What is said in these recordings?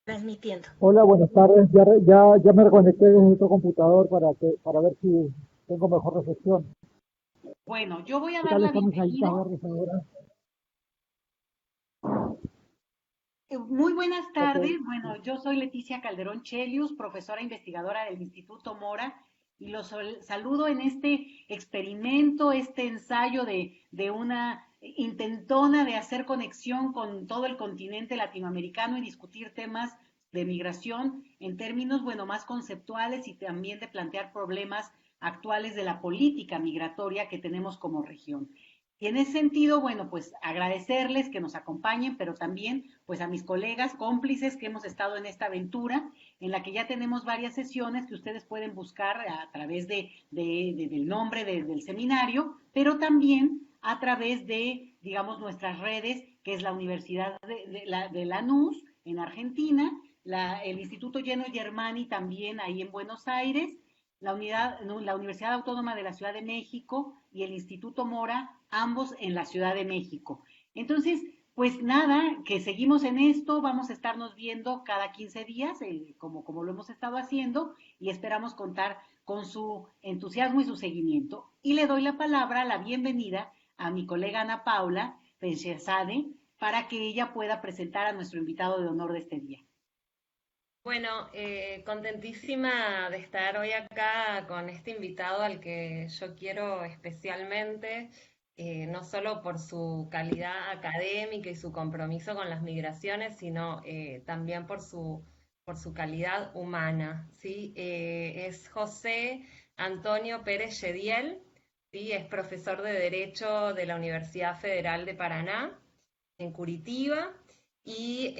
Transmitiendo. Hola, buenas tardes. Ya me reconecté desde otro computador para ver si tengo mejor recepción. Bueno, yo voy a ¿Qué dar tal la estamos ahí, bienvenida. tardes ahora? Muy buenas Ok. tardes. Bueno, yo soy Leticia Calderón Chelius, profesora investigadora del Instituto Mora, y los saludo en este experimento, este ensayo de una intentona de hacer conexión con todo el continente latinoamericano y discutir temas de migración en términos, bueno, más conceptuales y también de plantear problemas actuales de la política migratoria que tenemos como región. Y en ese sentido, bueno, pues agradecerles que nos acompañen, pero también pues a mis colegas cómplices que hemos estado en esta aventura, en la que ya tenemos varias sesiones que ustedes pueden buscar a través del nombre del seminario, pero también a través de, digamos, nuestras redes, que es la Universidad de Lanús en Argentina, el Instituto Geno Germani también ahí en Buenos Aires, la Universidad Autónoma de la Ciudad de México y el Instituto Mora, ambos en la Ciudad de México. Entonces, pues nada, que seguimos en esto, vamos a estarnos viendo cada 15 días, como lo hemos estado haciendo, y esperamos contar con su entusiasmo y su seguimiento. Y le doy la palabra, la bienvenida a mi colega Ana Paula Penshazade, para que ella pueda presentar a nuestro invitado de honor de este día. Bueno, contentísima de estar hoy acá con este invitado al que yo quiero especialmente, no solo por su calidad académica y su compromiso con las migraciones, sino también por su calidad humana, ¿sí? Es José Antonio Pérez Yediel, ¿sí? Es profesor de Derecho de la Universidad Federal de Paraná, en Curitiba, y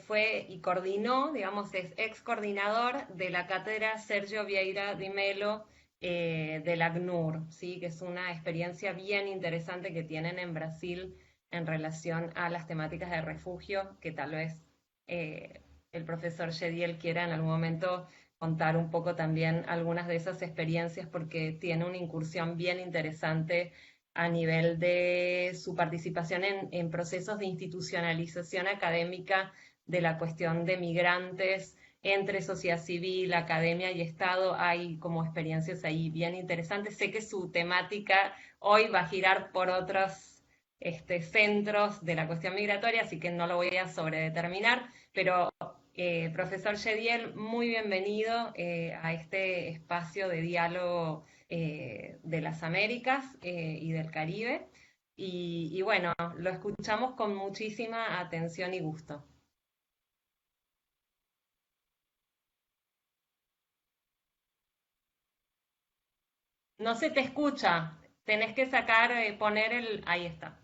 fue y coordinó, digamos, es ex coordinador de la cátedra Sergio Vieira di Melo del ACNUR, ¿sí? Que es una experiencia bien interesante que tienen en Brasil en relación a las temáticas de refugio, que tal vez eh, el profesor Yediel quiera en algún momento contar un poco también algunas de esas experiencias, porque tiene una incursión bien interesante a nivel de su participación en procesos de institucionalización académica de la cuestión de migrantes entre sociedad civil, academia y Estado. Hay como experiencias ahí bien interesantes. Sé que su temática hoy va a girar por otros centros de la cuestión migratoria, así que no lo voy a sobredeterminar, pero profesor Yediel, muy bienvenido a este espacio de diálogo de las Américas y del Caribe. Y bueno, lo escuchamos con muchísima atención y gusto. No se te escucha, tenés que sacar, poner el... Ahí está.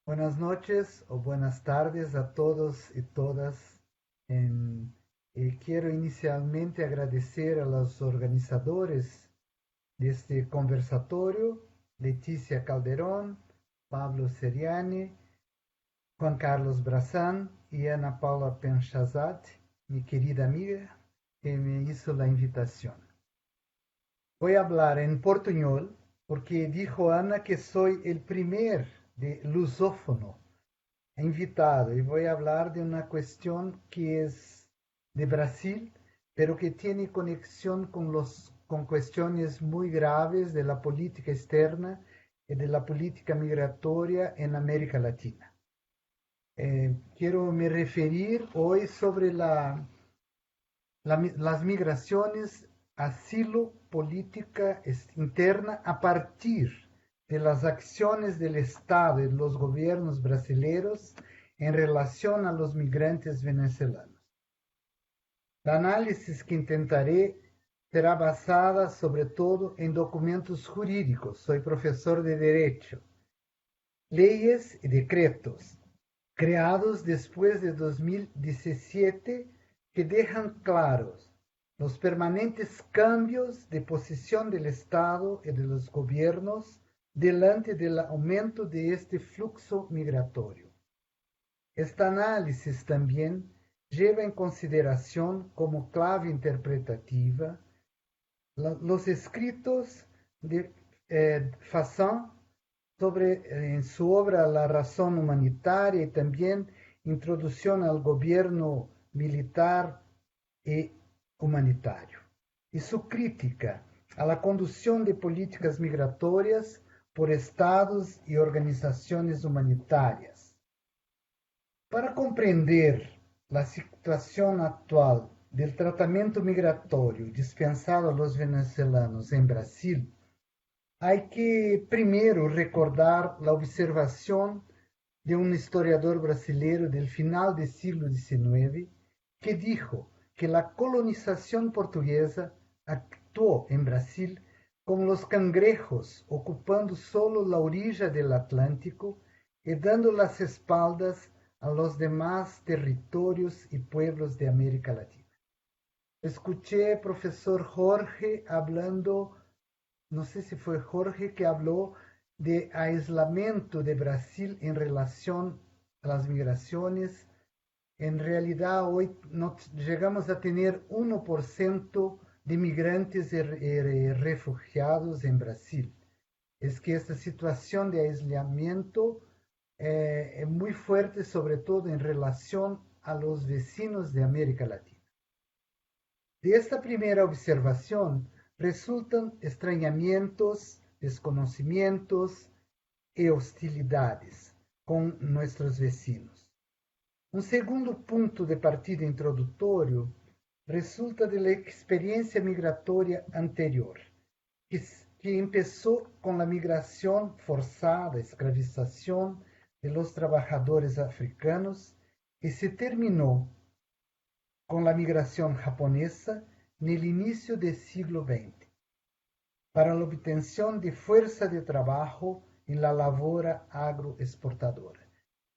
Buenas noches o buenas tardes a todos y todas. Quiero inicialmente agradecer a los organizadores de este conversatorio, Leticia Calderón, Pablo Seriani, Juan Carlos Brazán y Ana Paula Penchazat, mi querida amiga, que me hizo la invitación. Voy a hablar en portuñol porque dijo Ana que soy el primer de lusófono invitado y voy a hablar de una cuestión que es de Brasil, pero que tiene conexión con cuestiones muy graves de la política externa y de la política migratoria en América Latina. Quiero me referir hoy sobre las migraciones, asilo, política interna a partir de las acciones del Estado y de los gobiernos brasileños en relación a los migrantes venezolanos. La análisis que intentaré será basada sobre todo en documentos jurídicos. Soy profesor de Derecho. Leyes y decretos creados después de 2017 que dejan claros los permanentes cambios de posición del Estado y de los gobiernos delante del aumento de este flujo migratorio. Este análisis también lleva en consideración como clave interpretativa los escritos de Fassin en su obra La razón humanitaria y también Introducción al gobierno militar y humanitario, y su crítica a la conducción de políticas migratorias por estados y organizaciones humanitarias. Para comprender la situación actual del tratamiento migratorio dispensado a los venezolanos en Brasil, hay que primero recordar la observación de un historiador brasileño del final del siglo XIX que dijo que la colonización portuguesa actuó en Brasil como los cangrejos, ocupando solo la orilla del Atlántico y dando las espaldas a los demás territorios y pueblos de América Latina. Escuché profesor Jorge hablando, no sé si fue Jorge que habló de aislamiento de Brasil en relación a las migraciones. En realidad hoy no llegamos a tener 1% de migrantes y refugiados en Brasil. Es que esta situación de aislamiento es muy fuerte, sobre todo en relación a los vecinos de América Latina. De esta primera observación resultan extrañamientos, desconocimientos y hostilidades con nuestros vecinos. Un segundo punto de partida introductorio resulta de la experiencia migratoria anterior, que empezó con la migración forzada, esclavización de los trabajadores africanos y se terminó con la migración japonesa en el inicio del siglo XX, para la obtención de fuerza de trabajo en la labor agroexportadora.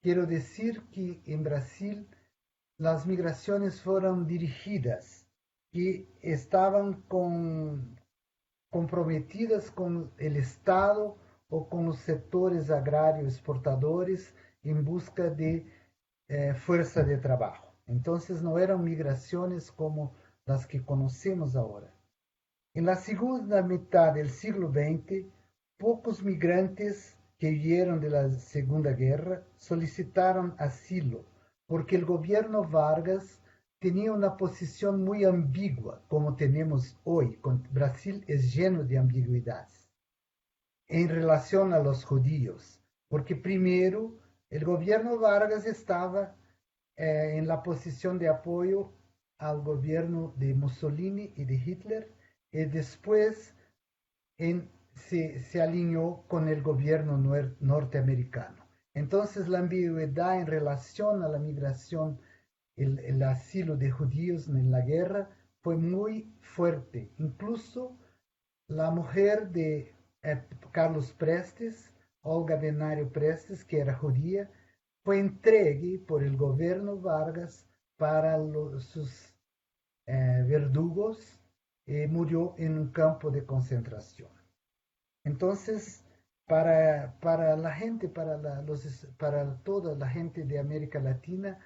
Quiero decir que en Brasil las migraciones fueron dirigidas, que estaban comprometidas con el Estado o con los sectores agrarios exportadores en busca de fuerza de trabajo. Entonces no eran migraciones como las que conocemos ahora. En la segunda mitad del siglo XX, pocos migrantes que huyeron de la Segunda Guerra solicitaron asilo, porque el gobierno Vargas tenía una posición muy ambigua, como tenemos hoy. Brasil es lleno de ambigüedades en relación a los judíos, porque primero el gobierno Vargas estaba en la posición de apoyo al gobierno de Mussolini y de Hitler, y después se alineó con el gobierno norteamericano. Entonces la ambigüedad en relación a la migración, el asilo de judíos en la guerra fue muy fuerte. Incluso la mujer de Carlos Prestes, Olga Benario Prestes, que era judía, fue entregue por el gobierno Vargas para sus verdugos y murió en un campo de concentración. Entonces, para la gente, para toda la gente de América Latina,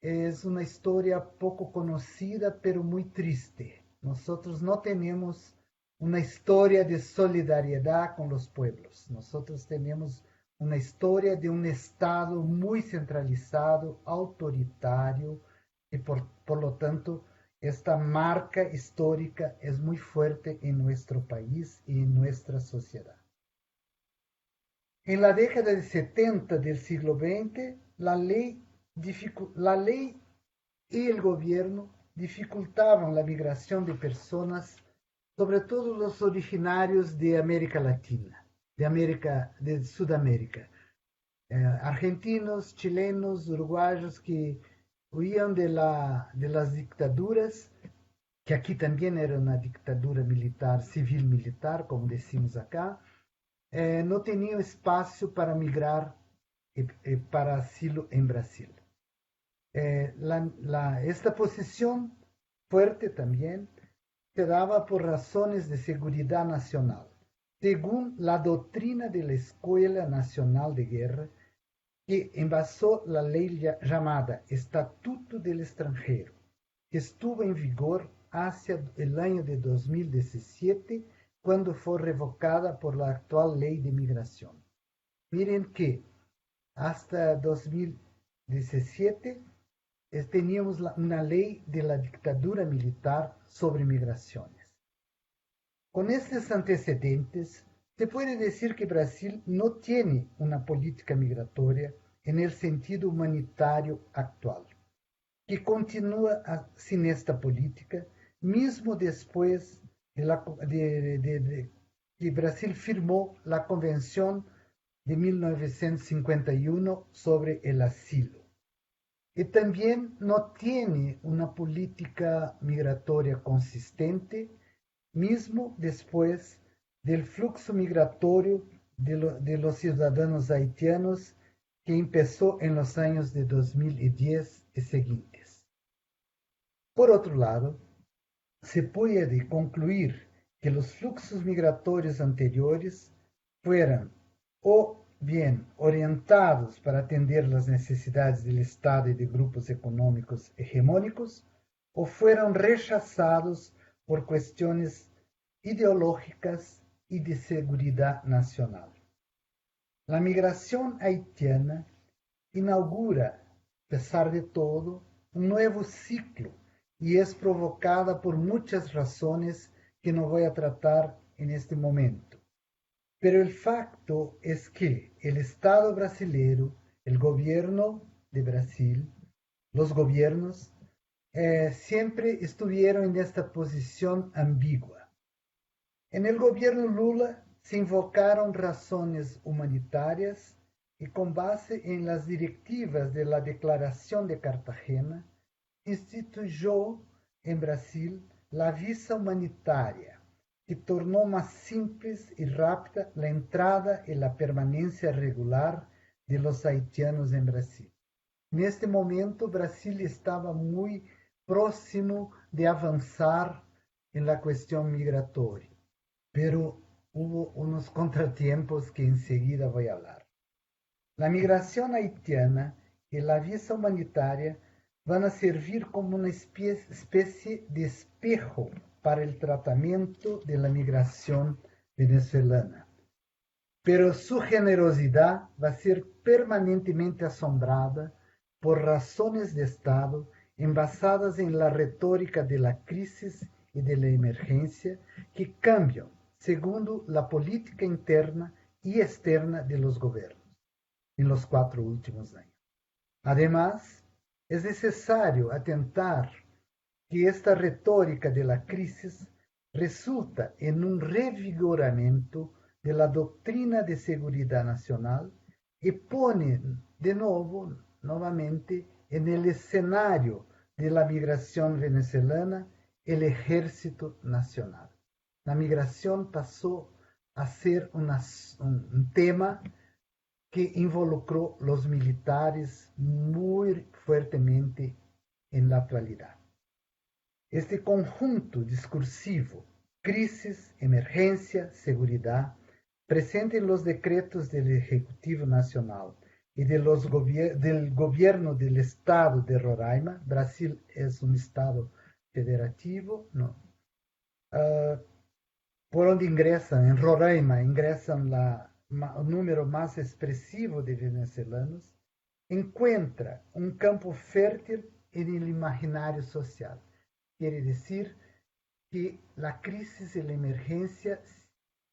es una historia poco conocida, pero muy triste. Nosotros no tenemos una historia de solidaridad con los pueblos. Nosotros tenemos una historia de un Estado muy centralizado, autoritario, y por lo tanto, esta marca histórica es muy fuerte en nuestro país y en nuestra sociedad. En la década de 70 del siglo XX, la ley y el gobierno dificultaban la migración de personas, sobre todo los originarios de América Latina, de Sudamérica, argentinos, chilenos, uruguayos que huían de las dictaduras, que aquí también era una dictadura militar, civil-militar, como decimos acá, no tenían espacio para migrar para asilo en Brasil. Esta posición fuerte también se daba por razones de seguridad nacional, según la doctrina de la Escuela Nacional de Guerra, que envasó la ley llamada Estatuto del Extranjero, que estuvo en vigor hacia el año de 2017, cuando fue revocada por la actual ley de migración. Miren que hasta 2017 teníamos una ley de la dictadura militar sobre migraciones. Con estos antecedentes, se puede decir que Brasil no tiene una política migratoria en el sentido humanitario actual, que continúa sin esta política, mismo después de que Brasil firmó la Convención de 1951 sobre el asilo. Y también no tiene una política migratoria consistente, mismo después del flujo migratorio de los ciudadanos haitianos que empezó en los años de 2010 y siguientes. Por otro lado, se puede concluir que los flujos migratorios anteriores fueran o bien orientados para atender las necesidades del Estado y de grupos económicos hegemónicos, o fueron rechazados por cuestiones ideológicas y de seguridad nacional. La migración haitiana inaugura, a pesar de todo, un nuevo ciclo y es provocada por muchas razones que no voy a tratar en este momento. Pero el facto es que el Estado brasileño, el gobierno de Brasil, los gobiernos, siempre estuvieron en esta posición ambigua. En el gobierno Lula se invocaron razones humanitarias y con base en las directivas de la Declaración de Cartagena, instituyó en Brasil la visa humanitaria, que tornó más simple y rápida la entrada y la permanencia regular de los haitianos en Brasil. En este momento, Brasil estaba muy próximo de avanzar en la cuestión migratoria, pero hubo unos contratiempos que enseguida voy a hablar. La migración haitiana y la visa humanitaria van a servir como una especie de espejo para el tratamiento de la migración venezolana. Pero su generosidad va a ser permanentemente asombrada por razones de Estado envasadas en la retórica de la crisis y de la emergencia que cambian según la política interna y externa de los gobiernos en los 4 últimos años. Además, es necesario atentar que esta retórica de la crisis resulta en un revigoramiento de la doctrina de seguridad nacional y pone de nuevo, nuevamente, en el escenario de la migración venezolana el ejército nacional. La migración pasó a ser un tema que involucró los militares muy fuertemente en la actualidad. Este conjunto discursivo, crisis, emergencia, seguridad, presente en los decretos del Ejecutivo Nacional y del gobierno del Estado de Roraima. Brasil es un Estado federativo, ¿no? Por donde ingresan, en Roraima, ingresan el número más expresivo de venezolanos, encuentra un campo fértil en el imaginario social. Quiere decir que la crisis y la emergencia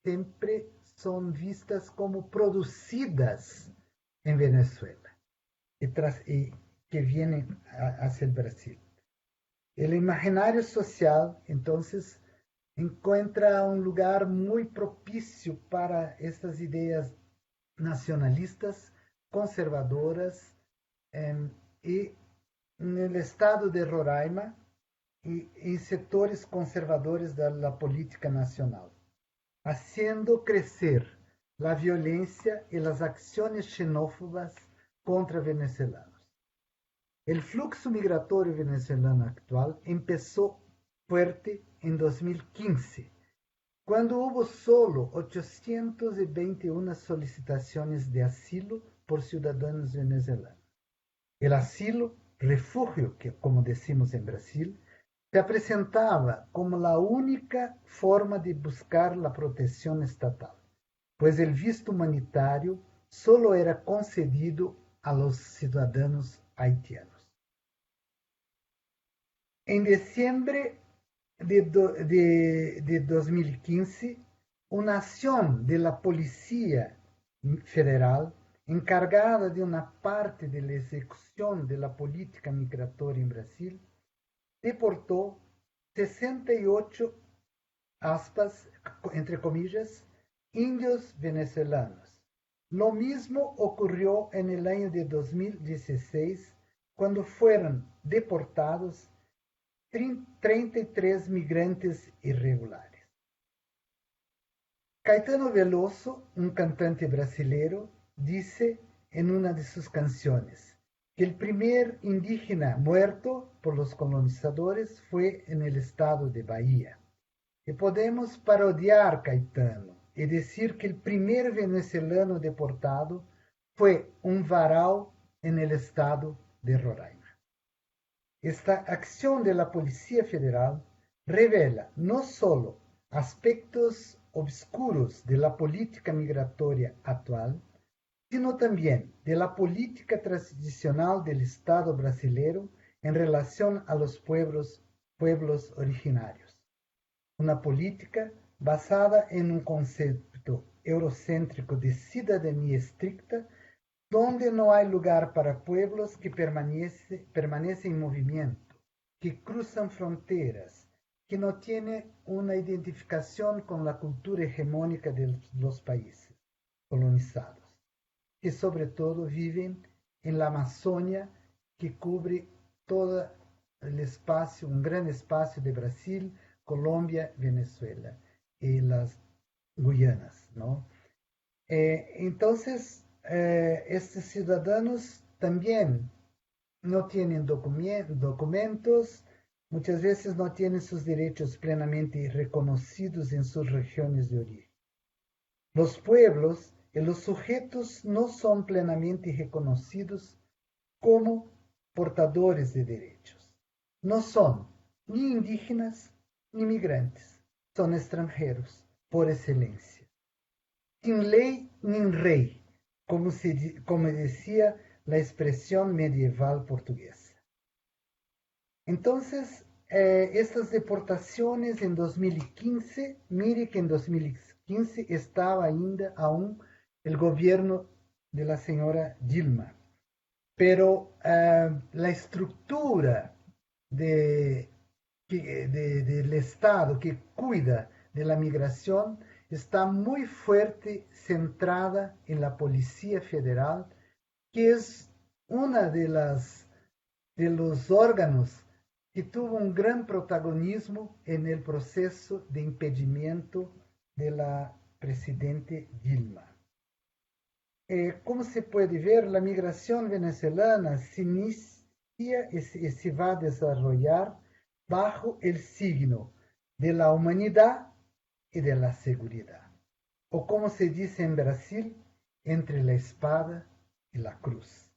siempre son vistas como producidas en Venezuela y que vienen hacia el Brasil. El imaginario social, entonces, encuentra un lugar muy propicio para estas ideas nacionalistas, conservadoras, y en el estado de Roraima y en sectores conservadores de la política nacional, haciendo crecer la violencia y las acciones xenófobas contra venezolanos. El flujo migratorio venezolano actual empezó fuerte en 2015, cuando hubo solo 821 solicitaciones de asilo por ciudadanos venezolanos. El asilo, refugio, que como decimos en Brasil, se presentaba como la única forma de buscar la protección estatal, pues el visto humanitario solo era concedido a los ciudadanos haitianos. En diciembre de 2015, una acción de la Policía Federal, encargada de una parte de la ejecución de la política migratoria en Brasil, deportó 68, aspas, entre comillas, indios venezolanos. Lo mismo ocurrió en el año de 2016, cuando fueron deportados 33 migrantes irregulares. Caetano Veloso, un cantante brasileño, dice en una de sus canciones que el primer indígena muerto por los colonizadores fue en el estado de Bahía. Y podemos parodiar Caetano y decir que el primer venezolano deportado fue un varal en el estado de Roraima. Esta acción de la Policía Federal revela no solo aspectos obscuros de la política migratoria actual, sino también de la política tradicional del Estado brasileño en relación a los pueblos originarios. Una política basada en un concepto eurocéntrico de ciudadanía estricta, donde no hay lugar para pueblos que permanecen en movimiento, que cruzan fronteras, que no tienen una identificación con la cultura hegemónica de los países colonizados, que sobre todo viven en la Amazonia, que cubre todo el espacio, un gran espacio de Brasil, Colombia, Venezuela y las Guyanas, ¿no? Entonces, estos ciudadanos también no tienen documentos, muchas veces no tienen sus derechos plenamente reconocidos en sus regiones de origen. Los pueblos y los sujetos no son plenamente reconocidos como portadores de derechos. No son ni indígenas ni migrantes, son extranjeros por excelencia. Sin ley ni rey, como decía la expresión medieval portuguesa. Entonces, estas deportaciones en 2015, mire que en 2015 estaba ainda aún el gobierno de la señora Dilma, pero la estructura del Estado que cuida de la migración está muy fuerte centrada en la Policía Federal, que es una de los órganos que tuvo un gran protagonismo en el proceso de impedimento de la presidente Dilma. Como se puede ver, la migración venezolana se inicia y se va a desarrollar bajo el signo de la humanidad y de la seguridad, o como se dice en Brasil, entre la espada y la cruz.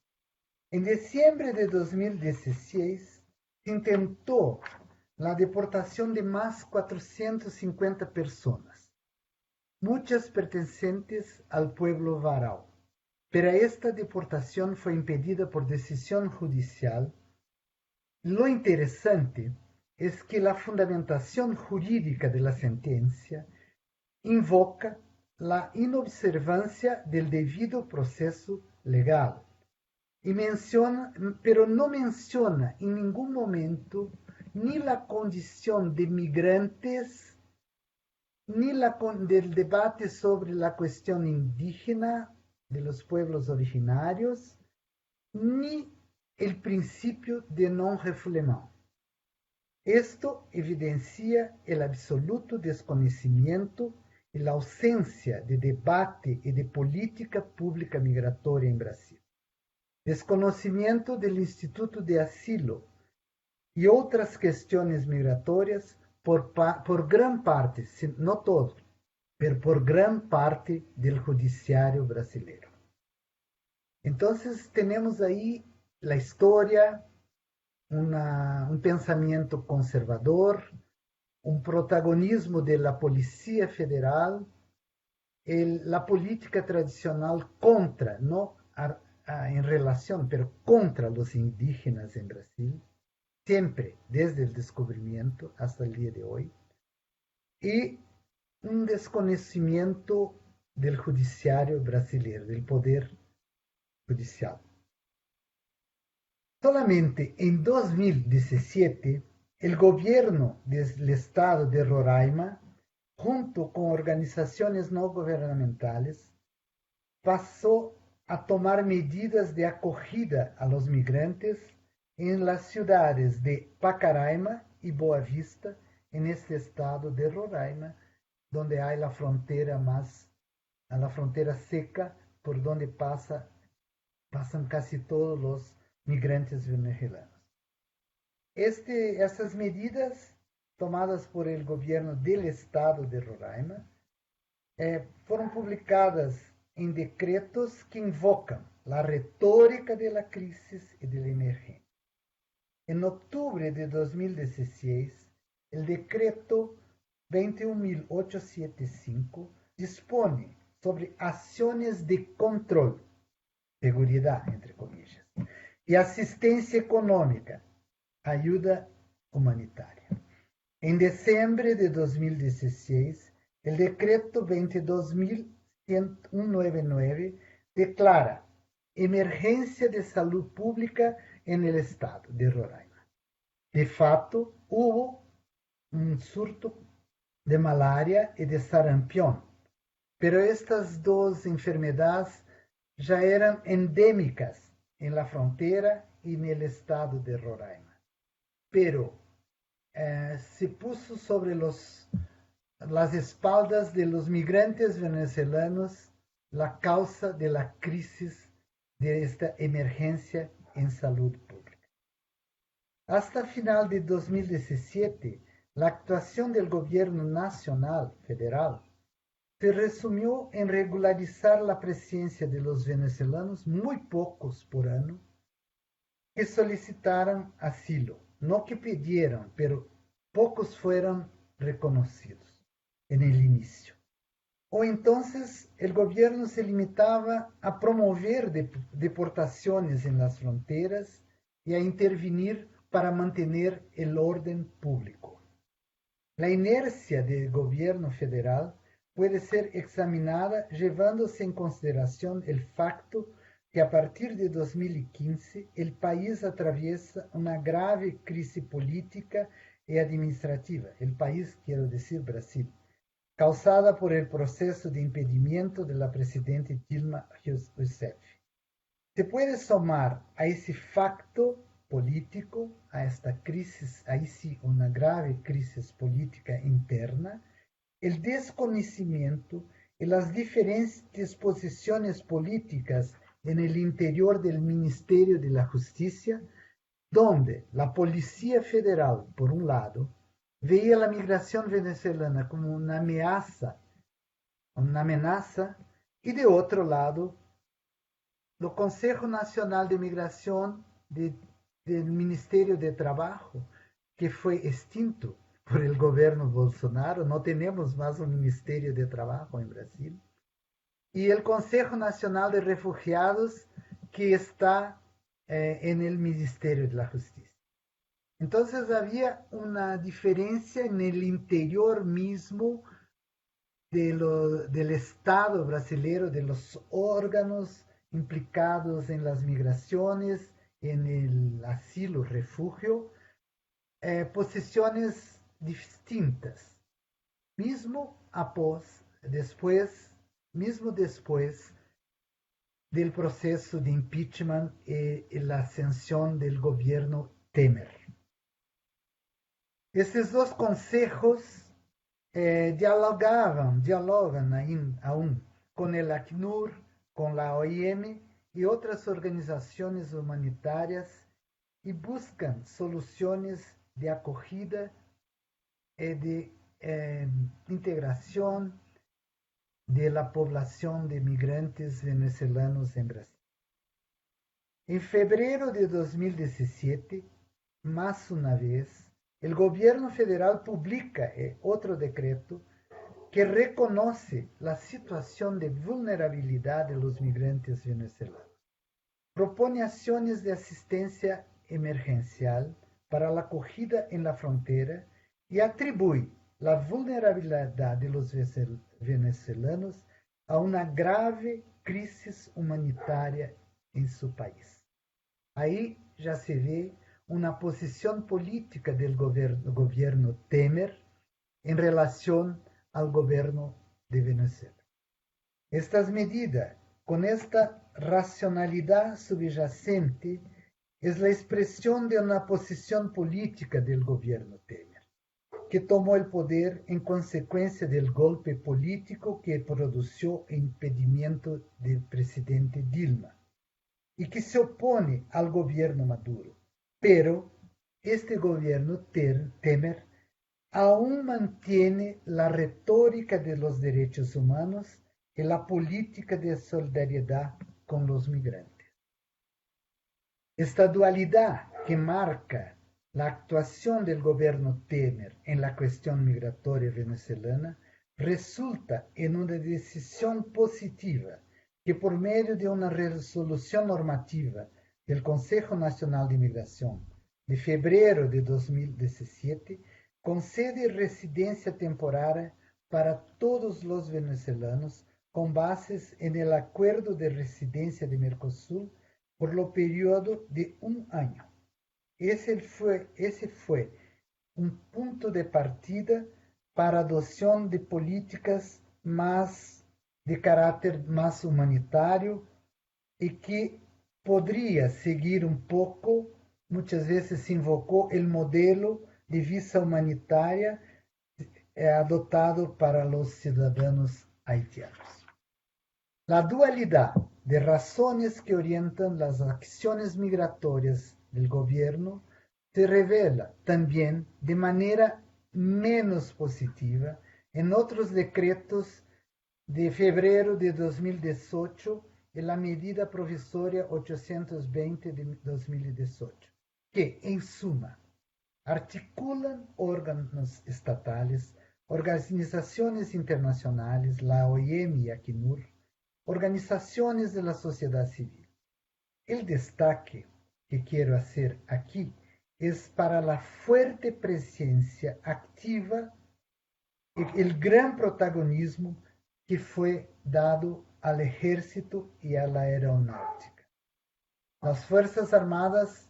En diciembre de 2016 se intentó la deportación de más 450 personas, muchas pertenecientes al pueblo varao, pero esta deportación fue impedida por decisión judicial. Lo interesante es que la fundamentación jurídica de la sentencia invoca la inobservancia del debido proceso legal, pero no menciona en ningún momento ni la condición de migrantes, ni del debate sobre la cuestión indígena de los pueblos originarios, ni el principio de non-refoulement. Esto evidencia el absoluto desconocimiento y la ausencia de debate y de política pública migratoria en Brasil. Desconocimiento del Instituto de Asilo y otras cuestiones migratorias por gran parte, no todo, pero por gran parte del judiciario brasileño. Entonces tenemos ahí la historia, un pensamiento conservador, un protagonismo de la Policía Federal, la política tradicional contra, no en relación, pero contra los indígenas en Brasil, siempre desde el descubrimiento hasta el día de hoy, y un desconocimiento del judiciario brasileño, del poder judicial. Solamente en 2017, el gobierno del estado de Roraima, junto con organizaciones no gubernamentales, pasó a tomar medidas de acogida a los migrantes en las ciudades de Pacaraima y Boa Vista, en este estado de Roraima, donde hay la frontera seca por donde pasan casi todos los migrantes venezolanos. Estas medidas tomadas por el gobierno del estado de Roraima fueron publicadas en decretos que invocan la retórica de la crisis y de la emergencia. En octubre de 2016, el decreto 21.875 dispone sobre acciones de control, seguridad, entre comillas, y asistencia económica, ayuda humanitaria. En diciembre de 2016, el decreto 22.199 declara emergencia de salud pública en el estado de Roraima. De fato, hubo un surto de malaria y de sarampión, pero estas dos enfermedades ya eran endémicas en la frontera y en el estado de Roraima. Pero se puso sobre las espaldas de los migrantes venezolanos la causa de la crisis de esta emergencia en salud pública. Hasta final de 2017, la actuación del gobierno nacional federal se resumió en regularizar la presencia de los venezolanos, muy pocos por año, que solicitaron asilo. No que pidieron, pero pocos fueron reconocidos en el inicio. O entonces el gobierno se limitaba a promover deportaciones en las fronteras y a intervenir para mantener el orden público. La inercia del gobierno federal puede ser examinada llevándose en consideración el facto que a partir de 2015 el país atraviesa una grave crisis política y administrativa, el país, quiero decir Brasil, causada por el proceso de impedimento de la presidenta Dilma Rousseff. Se puede sumar a ese facto político, a esta crisis, ahí sí una grave crisis política interna, el desconocimiento y las diferentes posiciones políticas en el interior del Ministerio de la Justicia, donde la Policía Federal, por un lado, veía la migración venezolana como una amenaza, y de otro lado, el Consejo Nacional de Migración del Ministerio de Trabajo, que fue extinto por el gobierno Bolsonaro, no tenemos más un Ministerio de Trabajo en Brasil, y el Consejo Nacional de Refugiados, que está en el Ministerio de la Justicia. Entonces había una diferencia en el interior mismo del Estado brasileño, de los órganos implicados en las migraciones, en el asilo, refugio, posiciones distintas. Mismo después del proceso de impeachment y la ascensión del gobierno Temer. Esses dos consejos dialogan aún con el ACNUR, con la OIM y otras organizaciones humanitarias y buscan soluciones de acogida y de integración de la población de migrantes venezolanos en Brasil. En febrero de 2017, más una vez, el gobierno federal publica otro decreto que reconoce la situación de vulnerabilidad de los migrantes venezolanos. Propone acciones de asistencia emergencial para la acogida en la frontera y atribuye la vulnerabilidad de los venezolanos a una grave crisis humanitaria en su país. Ahí ya se ve una posición política del gobierno Temer en relación al gobierno de Venezuela. Estas medidas, con esta racionalidad subyacente, es la expresión de una posición política del gobierno Temer, que tomó el poder en consecuencia del golpe político que produjo el impedimento del presidente Dilma y que se opone al gobierno Maduro. Pero este gobierno Temer aún mantiene la retórica de los derechos humanos y la política de solidaridad con los migrantes. Esta dualidad que marca la actuación del gobierno Temer en la cuestión migratoria venezolana resulta en una decisión positiva que por medio de una resolución normativa del Consejo Nacional de Migración de febrero de 2017 concede residencia temporaria para todos los venezolanos con bases en el Acuerdo de Residencia de Mercosur por lo periodo de un año. Ese fue un punto de partida para adopción de políticas más de carácter más humanitario y que podría seguir un poco, muchas veces se invocó el modelo de visa humanitaria adoptado para los ciudadanos haitianos. La dualidad de razones que orientan las acciones migratorias del gobierno se revela también de manera menos positiva en otros decretos de febrero de 2018 y la medida provisoria 820 de 2018, que, en suma, articulan órganos estatales, organizaciones internacionales, la OIM y ACNUR, organizaciones de la sociedad civil. El destaque que quiero hacer aquí es para la fuerte presencia activa y el gran protagonismo que fue dado al ejército y a la aeronáutica. Las Fuerzas Armadas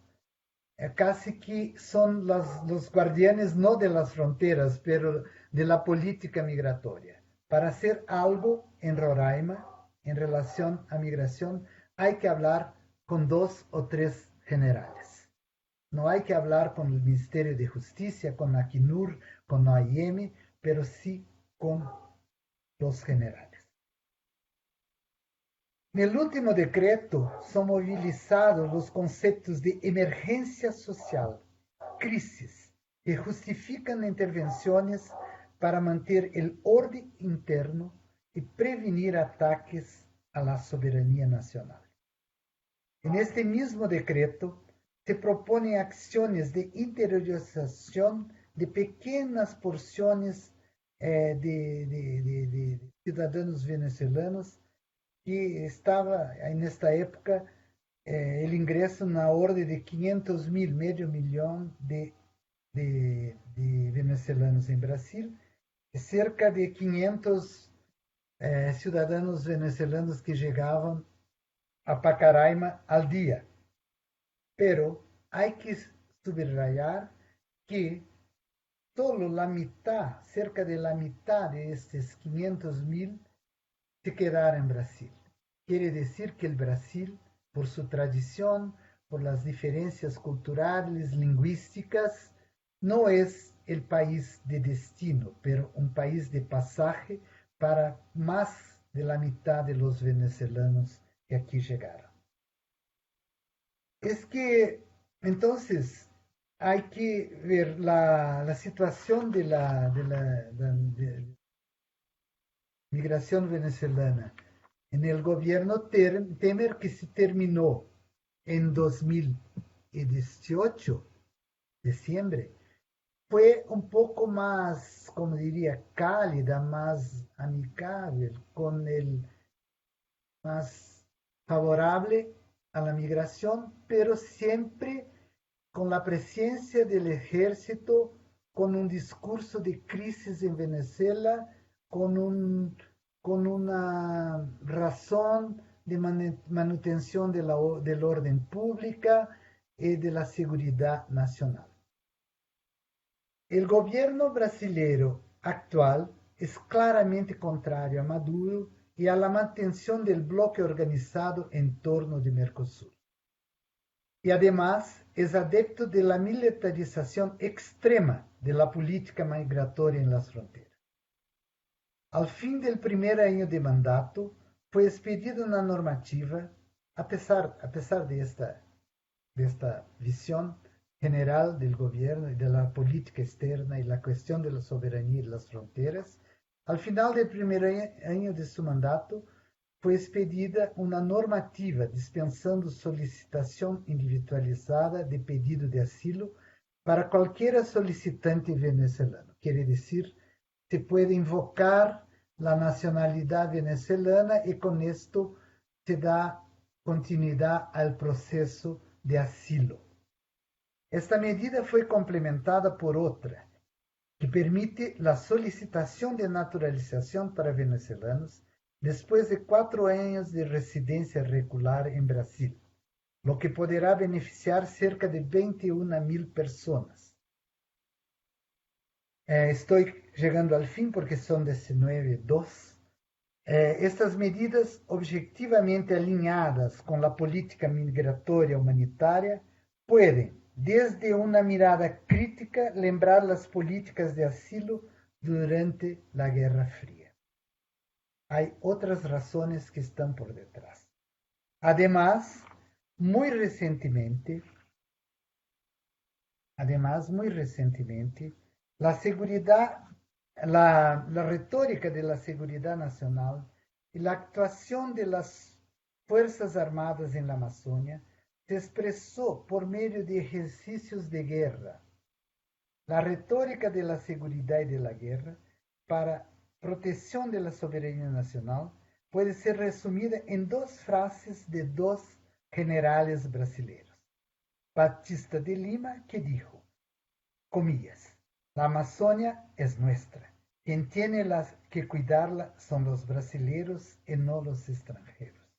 casi que son los guardianes no de las fronteras, pero de la política migratoria. Para hacer algo en Roraima en relación a migración, hay que hablar con 2 o 3 generales. No hay que hablar con el Ministerio de Justicia, con ACNUR, con OIM, pero sí con los generales. En el último decreto son movilizados los conceptos de emergencia social, crisis, que justifican intervenciones para mantener el orden interno y prevenir ataques a la soberanía nacional. En este mismo decreto se proponen acciones de interiorización de pequeñas porciones de ciudadanos venezolanos que estaba en esta época el ingreso en la orden de 500.000, medio millón de venezolanos en Brasil, cerca de 500 ciudadanos venezolanos que llegaban a Pacaraima al día. Pero hay que subrayar que solo la mitad, cerca de la mitad de estos 500.000 se quedaron en Brasil. Quiere decir que el Brasil, por su tradición, por las diferencias culturales, lingüísticas, no es el país de destino, pero un país de pasaje para más de la mitad de los venezolanos que aquí llegaron. Es que entonces hay que ver la situación de la migración venezolana en el gobierno Temer, que se terminó en 2018, diciembre, fue un poco más, como diría, cálida, más amigable, con el más favorable a la migración, pero siempre con la presencia del ejército, con un discurso de crisis en Venezuela, con una razón de manutención del orden pública y de la seguridad nacional. El gobierno brasileño actual es claramente contrario a Maduro y a la mantención del bloque organizado en torno de Mercosur. Y además es adepto de la militarización extrema de la política migratoria en las fronteras. Al fin del primer año de mandato, fue expedida una normativa, a pesar de esta visión general del gobierno y de la política externa y la cuestión de la soberanía y las fronteras, al final del primer año de su mandato, fue expedida una normativa dispensando solicitación individualizada de pedido de asilo para cualquier solicitante venezolano. Quiere decir, se puede invocar la nacionalidad venezolana y con esto se da continuidad al proceso de asilo. Esta medida fue complementada por otra, que permite la solicitación de naturalización para venezolanos después de 4 años de residencia regular en Brasil, lo que podrá beneficiar cerca de 21.000 personas. Estoy llegando al fin porque son 19:02. Estas medidas objetivamente alineadas con la política migratoria humanitaria pueden, desde una mirada crítica, lembrar las políticas de asilo durante la Guerra Fría. Hay otras razones que están por detrás. Además, muy recientemente, la retórica de la seguridad nacional y la actuación de las Fuerzas Armadas en la Amazonia se expresó por medio de ejercicios de guerra. La retórica de la seguridad y de la guerra para protección de la soberanía nacional puede ser resumida en 2 frases de 2 generales brasileños. Batista de Lima, que dijo, comillas, la Amazonia es nuestra. Quien tiene que cuidarla son los brasileños y no los extranjeros.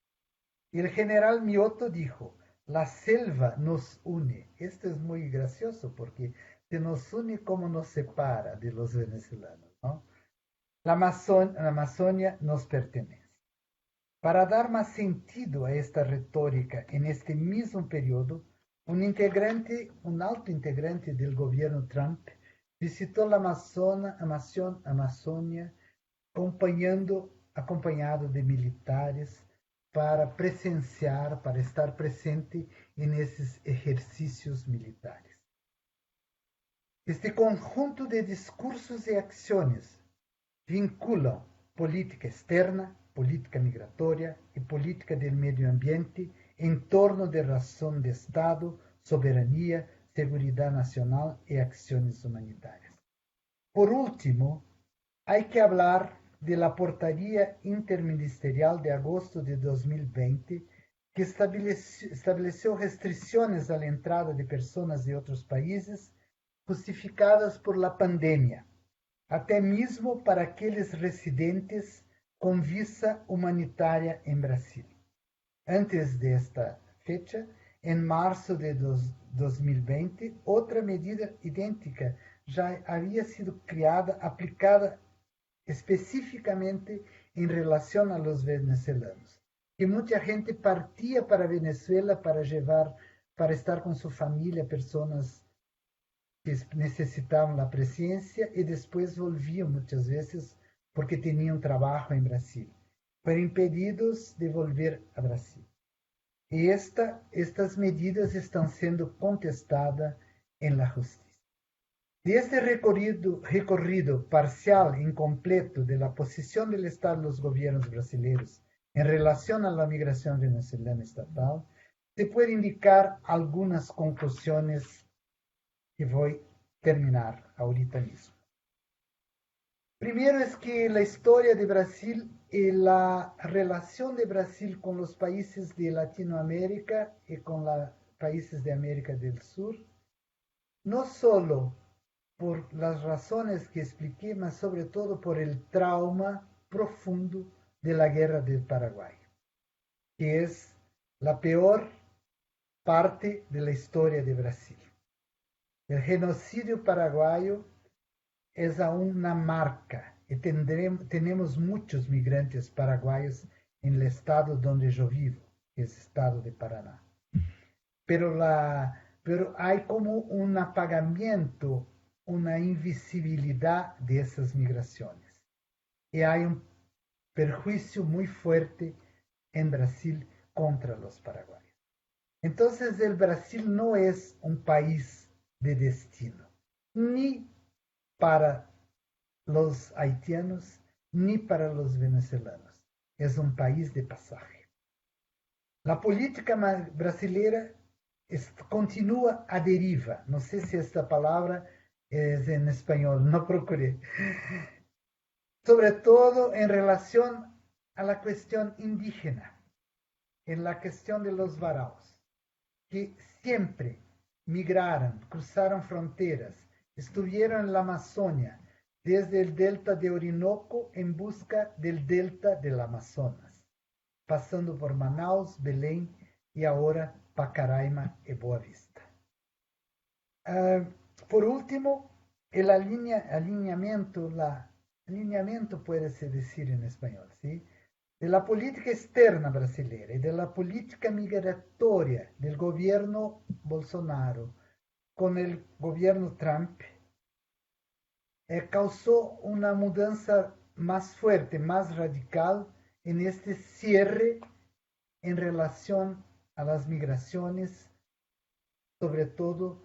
Y el general Mioto dijo, la selva nos une. Esto es muy gracioso porque se nos une como nos separa de los venezolanos, ¿no? La Amazonia nos pertenece. Para dar más sentido a esta retórica en este mismo periodo, un alto integrante del gobierno Trump visitó la Amazonia acompañado de militares para estar presente en esos ejercicios militares. Este conjunto de discursos y acciones vinculan política externa, política migratoria y política del medio ambiente en torno de razón de Estado, soberanía, seguridad nacional y acciones humanitarias. Por último, hay que hablar de la portaría interministerial de agosto de 2020 que estableció restricciones a la entrada de personas de otros países justificadas por la pandemia, até mesmo para aqueles residentes com visa humanitária em Brasil. Antes desta fecha, em março de 2020, outra medida idêntica já havia sido aplicada especificamente em relação a los venezolanos, que muita gente partia para Venezuela para estar com sua família, pessoas que necessitavam da presença e depois volviam muitas vezes porque tinham trabalho em Brasil. Foram impedidos de volver a Brasil. E estas medidas estão sendo contestadas na justiça. Deste recorrido parcial e incompleto da posição do Estado dos governos brasileiros em relação à migração venezolana estatal, se pode indicar algumas conclusões que vou terminar ahorita mismo. Primero es que la historia de Brasil y la relación de Brasil con los países de Latinoamérica y con los países de América del Sur no solo por las razones que expliqué, mas sobre todo por el trauma profundo de la guerra del Paraguay, que es la peor parte de la historia de Brasil. El genocidio paraguayo es aún una marca y tenemos muchos migrantes paraguayos en el estado donde yo vivo, que es el estado de Paraná. Pero hay como un apagamiento, una invisibilidad de esas migraciones. Y hay un perjuicio muy fuerte en Brasil contra los paraguayos. Entonces el Brasil no es un país de destino, ni para los haitianos, ni para los venezolanos. Es un país de pasaje. La política brasileira continúa a deriva. No sé si esta palabra es en español, no procuré. Sobre todo en relación a la cuestión indígena, en la cuestión de los varaos, que siempre migraron, cruzaron fronteras, estuvieron en la Amazonia, desde el delta de Orinoco en busca del delta del Amazonas, pasando por Manaus, Belém y ahora Pacaraima y Boa Vista. Por último, el alineamiento puede-se decir en español, ¿sí? De la política externa brasileña y de la política migratoria del gobierno Bolsonaro con el gobierno Trump, causó una mudanza más fuerte, más radical en este cierre en relación a las migraciones, sobre todo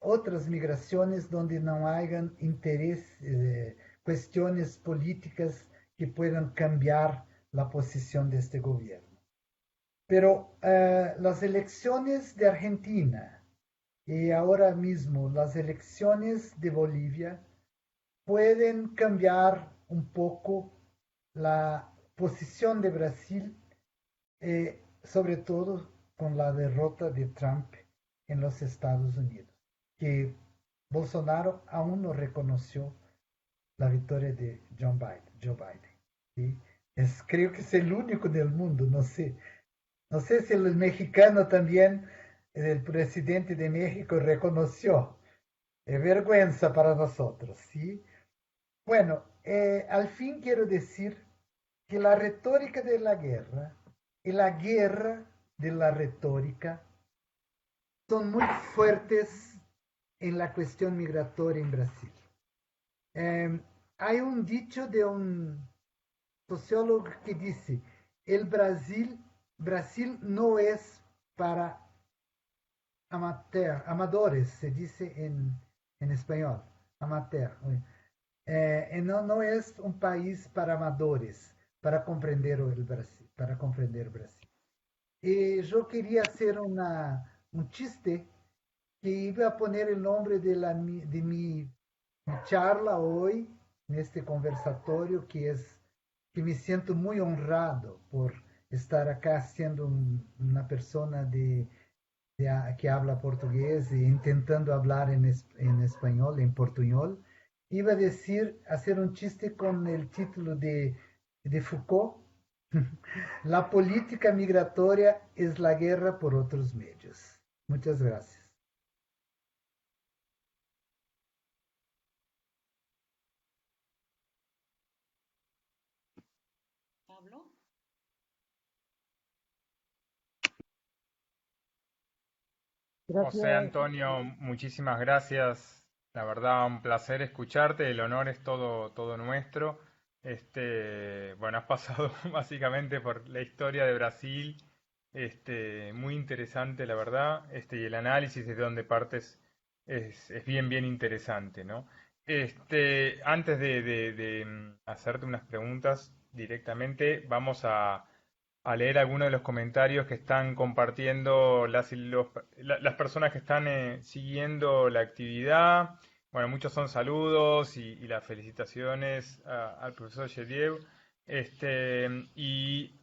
otras migraciones donde no hayan interés, cuestiones políticas que puedan cambiar la posición de este gobierno. Pero las elecciones de Argentina y ahora mismo las elecciones de Bolivia pueden cambiar un poco la posición de Brasil, sobre todo con la derrota de Trump en los Estados Unidos, que Bolsonaro aún no reconoció la victoria de Joe Biden. ¿Sí? Creo que es el único del mundo, no sé. No sé si el mexicano también, el presidente de México, reconoció. Es vergüenza para nosotros, ¿sí? Bueno, al fin quiero decir que la retórica de la guerra y la guerra de la retórica son muy fuertes en la cuestión migratoria en Brasil. Hay un dicho de un sociólogo que dice, el Brasil no es para amadores, se dice en español, amateur. No es un país para amadores, para comprender el Brasil, para comprender Brasil. Y yo quería hacer un chiste que iba a poner el nombre de mi charla hoy, en este conversatorio, que me siento muy honrado por estar acá siendo una persona que habla portugués e intentando hablar en español, en portuñol. Iba a decir, hacer un chiste con el título de Foucault. La política migratoria es la guerra por otros medios. Muchas gracias. Pablo. José Gracias, Antonio, muchísimas gracias. La verdad, un placer escucharte. El honor es todo nuestro. Bueno, has pasado básicamente por la historia de Brasil. Muy interesante, la verdad. Y el análisis desde donde partes es bien interesante, ¿no? Antes de hacerte unas preguntas directamente, vamos a leer algunos de los comentarios que están compartiendo las personas que están siguiendo la actividad. Bueno, muchos son saludos y las felicitaciones al profesor Yediev. Y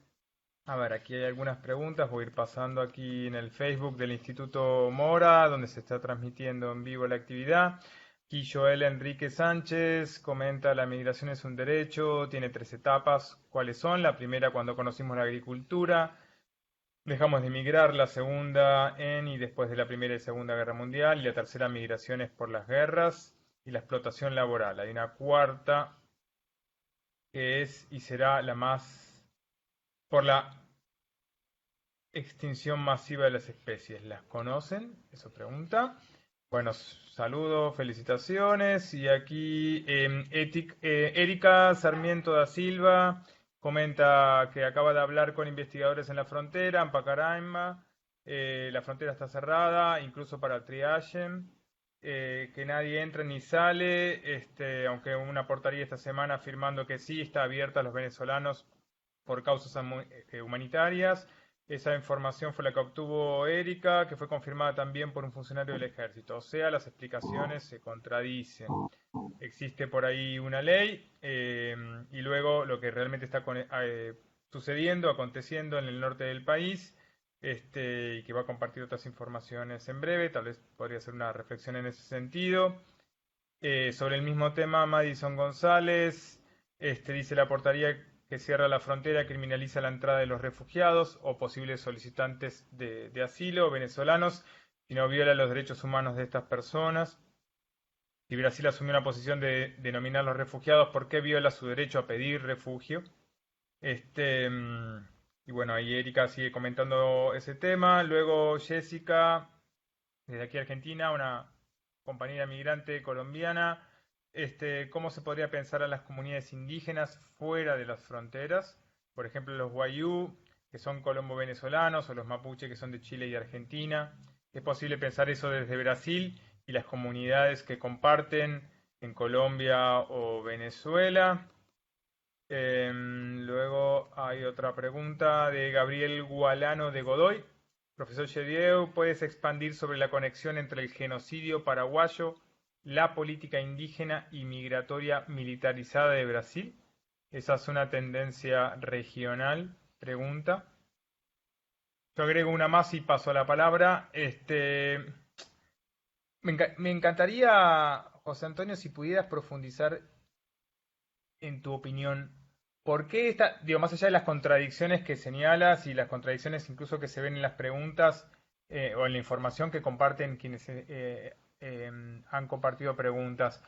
A ver, aquí hay algunas preguntas. Voy a ir pasando aquí en el Facebook del Instituto Mora, donde se está transmitiendo en vivo la actividad. Aquí Joel Enrique Sánchez comenta: la migración es un derecho, tiene 3 etapas. ¿Cuáles son? La primera, cuando conocimos la agricultura, dejamos de migrar. La segunda, en y después de la Primera y Segunda Guerra Mundial. Y la tercera, migraciones por las guerras y la explotación laboral. Hay una cuarta que es y será la más por la extinción masiva de las especies. ¿Las conocen? Eso pregunta. Bueno, saludos, felicitaciones. Y aquí Erika Sarmiento da Silva comenta que acaba de hablar con investigadores en la frontera, en Pacaraima. La frontera está cerrada, incluso para triaje. Que nadie entra ni sale, aunque una portaría esta semana afirmando que sí está abierta a los venezolanos por causas humanitarias. Esa información fue la que obtuvo Erika, que fue confirmada también por un funcionario del ejército. O sea, las explicaciones se contradicen. Existe por ahí una ley y luego lo que realmente está sucediendo, aconteciendo en el norte del país, y que va a compartir otras informaciones en breve. Tal vez podría ser una reflexión en ese sentido. Sobre el mismo tema, Madison González dice: la portaría que cierra la frontera criminaliza la entrada de los refugiados o posibles solicitantes de asilo venezolanos y no viola los derechos humanos de estas personas. Si Brasil asumió una posición de denominar los refugiados, ¿por qué viola su derecho a pedir refugio? Y bueno, ahí Erika sigue comentando ese tema. Luego Jessica, desde aquí Argentina, una compañera migrante colombiana. ¿Cómo se podría pensar a las comunidades indígenas fuera de las fronteras? Por ejemplo, los Wayuu, que son colombo-venezolanos, o los Mapuche, que son de Chile y Argentina. ¿Es posible pensar eso desde Brasil y las comunidades que comparten en Colombia o Venezuela? Luego hay otra pregunta de Gabriel Gualano de Godoy. Profesor Chedieu, ¿puedes expandir sobre la conexión entre el genocidio paraguayo, la política indígena y migratoria militarizada de Brasil? Esa es una tendencia regional, pregunta. Yo agrego una más y paso la palabra. Me encantaría, José Antonio, si pudieras profundizar en tu opinión, ¿por qué digo, más allá de las contradicciones que señalas y las contradicciones incluso que se ven en las preguntas o en la información que comparten quienes han compartido preguntas,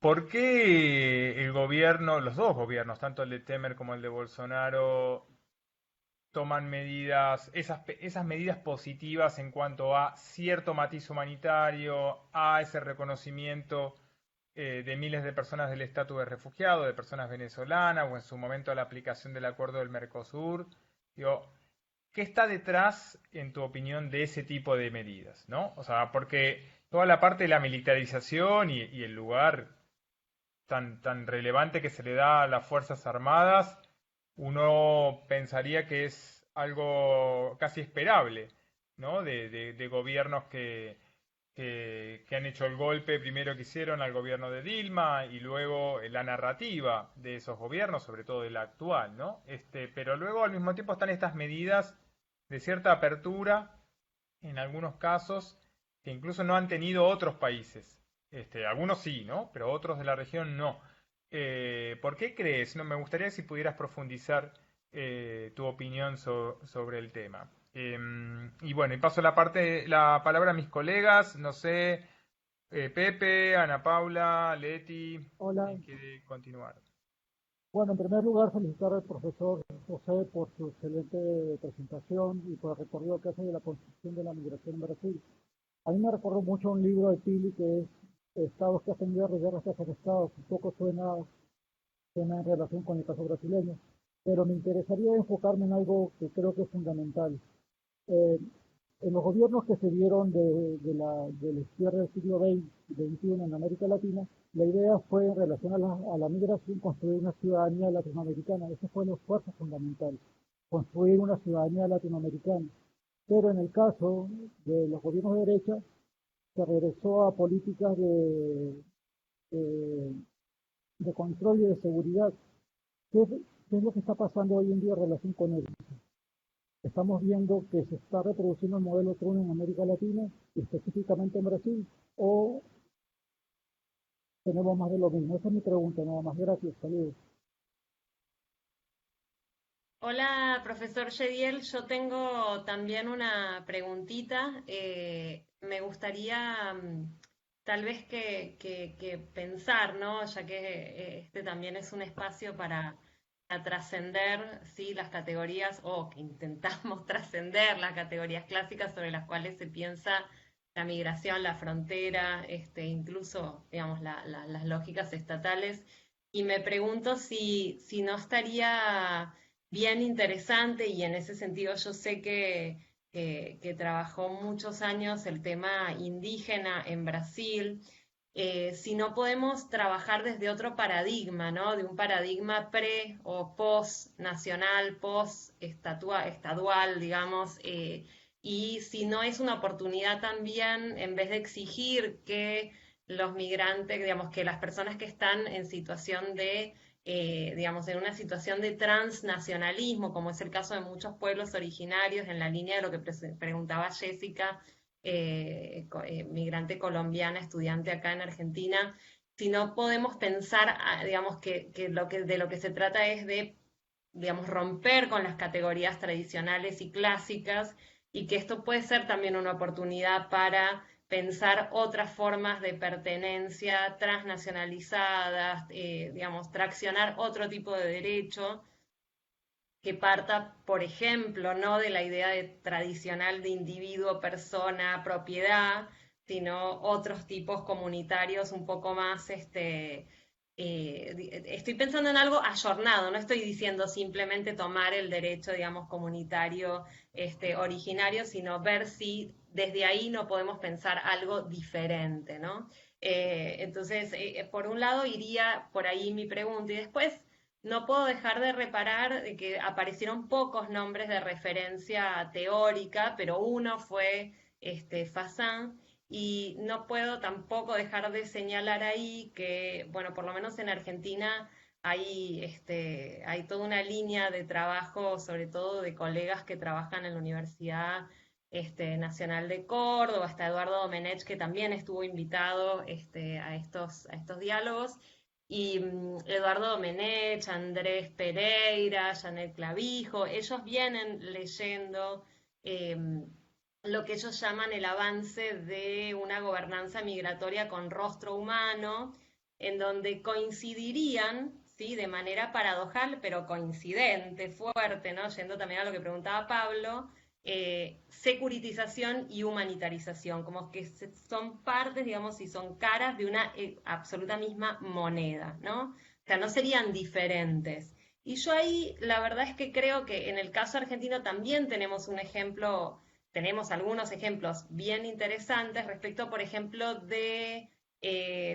¿por qué el gobierno, los dos gobiernos, tanto el de Temer como el de Bolsonaro, toman medidas, esas medidas positivas en cuanto a cierto matiz humanitario, a ese reconocimiento de miles de personas del estatus de refugiado, de personas venezolanas, o en su momento la aplicación del acuerdo del Mercosur? Digo, ¿qué está detrás, en tu opinión, de ese tipo de medidas, ¿no? O sea, porque toda la parte de la militarización y el lugar tan relevante que se le da a las Fuerzas Armadas, uno pensaría que es algo casi esperable, ¿no? De gobiernos que han hecho el golpe primero que hicieron al gobierno de Dilma y luego la narrativa de esos gobiernos, sobre todo del actual, ¿no? Pero luego al mismo tiempo están estas medidas de cierta apertura, en algunos casos, que incluso no han tenido otros países. Algunos sí, ¿no? Pero otros de la región no. ¿Por qué crees? No, me gustaría si pudieras profundizar tu opinión sobre el tema. Y bueno, y paso la palabra a mis colegas, no sé, Pepe, Ana Paula, Leti, Hola. quien quiere continuar. Bueno, en primer lugar, felicitar al profesor José por su excelente presentación y por el recorrido que hace de la construcción de la migración en Brasil. A mí me recordó mucho un libro de Pili que es Estados que hacen guerra y guerras que hacen estados. Un poco suena en relación con el caso brasileño, pero me interesaría enfocarme en algo que creo que es fundamental. Eh, en los gobiernos que se dieron del izquierda del siglo XXI en América Latina, la idea fue en relación a la migración construir una ciudadanía latinoamericana. Ese fue el esfuerzo fundamental, construir una ciudadanía latinoamericana. Pero en el caso de los gobiernos de derecha, se regresó a políticas de control y de seguridad, que ¿Qué es lo que está pasando hoy en día en relación con él? Estamos viendo que se está reproduciendo el modelo Trump en América Latina y específicamente en Brasil, o tenemos más de lo mismo. Esa es mi pregunta, nada más. Gracias, saludos. Hola, profesor Yediel. Yo tengo también una preguntita. Me gustaría tal vez que pensar, ¿no? Ya que este también es un espacio para trascender, ¿sí? Las categorías, o que intentamos trascender las categorías clásicas sobre las cuales se piensa la migración, la frontera, incluso, digamos, las lógicas estatales. Y me pregunto si no estaría bien interesante, y en ese sentido yo sé que trabajó muchos años el tema indígena en Brasil, si no podemos trabajar desde otro paradigma, ¿no? De un paradigma pre o post nacional, post estadual, digamos, y si no es una oportunidad también, en vez de exigir que los migrantes, digamos, que las personas que están en situación de digamos, en una situación de transnacionalismo, como es el caso de muchos pueblos originarios, en la línea de lo que preguntaba Jessica, migrante colombiana, estudiante acá en Argentina, si no podemos pensar, digamos, de lo que se trata es de, digamos, romper con las categorías tradicionales y clásicas, y que esto puede ser también una oportunidad para pensar otras formas de pertenencia transnacionalizadas, digamos, traccionar otro tipo de derecho que parta, por ejemplo, no de la idea tradicional de individuo, persona, propiedad, sino otros tipos comunitarios un poco más, estoy pensando en algo ayornado, no estoy diciendo simplemente tomar el derecho, digamos, comunitario, originario, sino ver si desde ahí no podemos pensar algo diferente, ¿no? Entonces, por un lado iría por ahí mi pregunta, y después no puedo dejar de reparar de que aparecieron pocos nombres de referencia teórica, pero uno fue Fasán, y no puedo tampoco dejar de señalar ahí que, bueno, por lo menos en Argentina hay toda una línea de trabajo, sobre todo de colegas que trabajan en la Universidad Nacional de Córdoba, hasta Eduardo Domenech, que también estuvo invitado a estos diálogos, y Eduardo Domenech, Andrés Pereira, Janet Clavijo, ellos vienen leyendo eh, lo que ellos llaman el avance de una gobernanza migratoria con rostro humano, en donde coincidirían, ¿sí? De manera paradojal, pero coincidente, fuerte, ¿no? Yendo también a lo que preguntaba Pablo, securitización y humanitarización, como que son partes, digamos, y son caras de una absoluta misma moneda, ¿no? O sea, no serían diferentes. Y yo ahí, la verdad es que creo que en el caso argentino también tenemos algunos ejemplos bien interesantes respecto, por ejemplo, de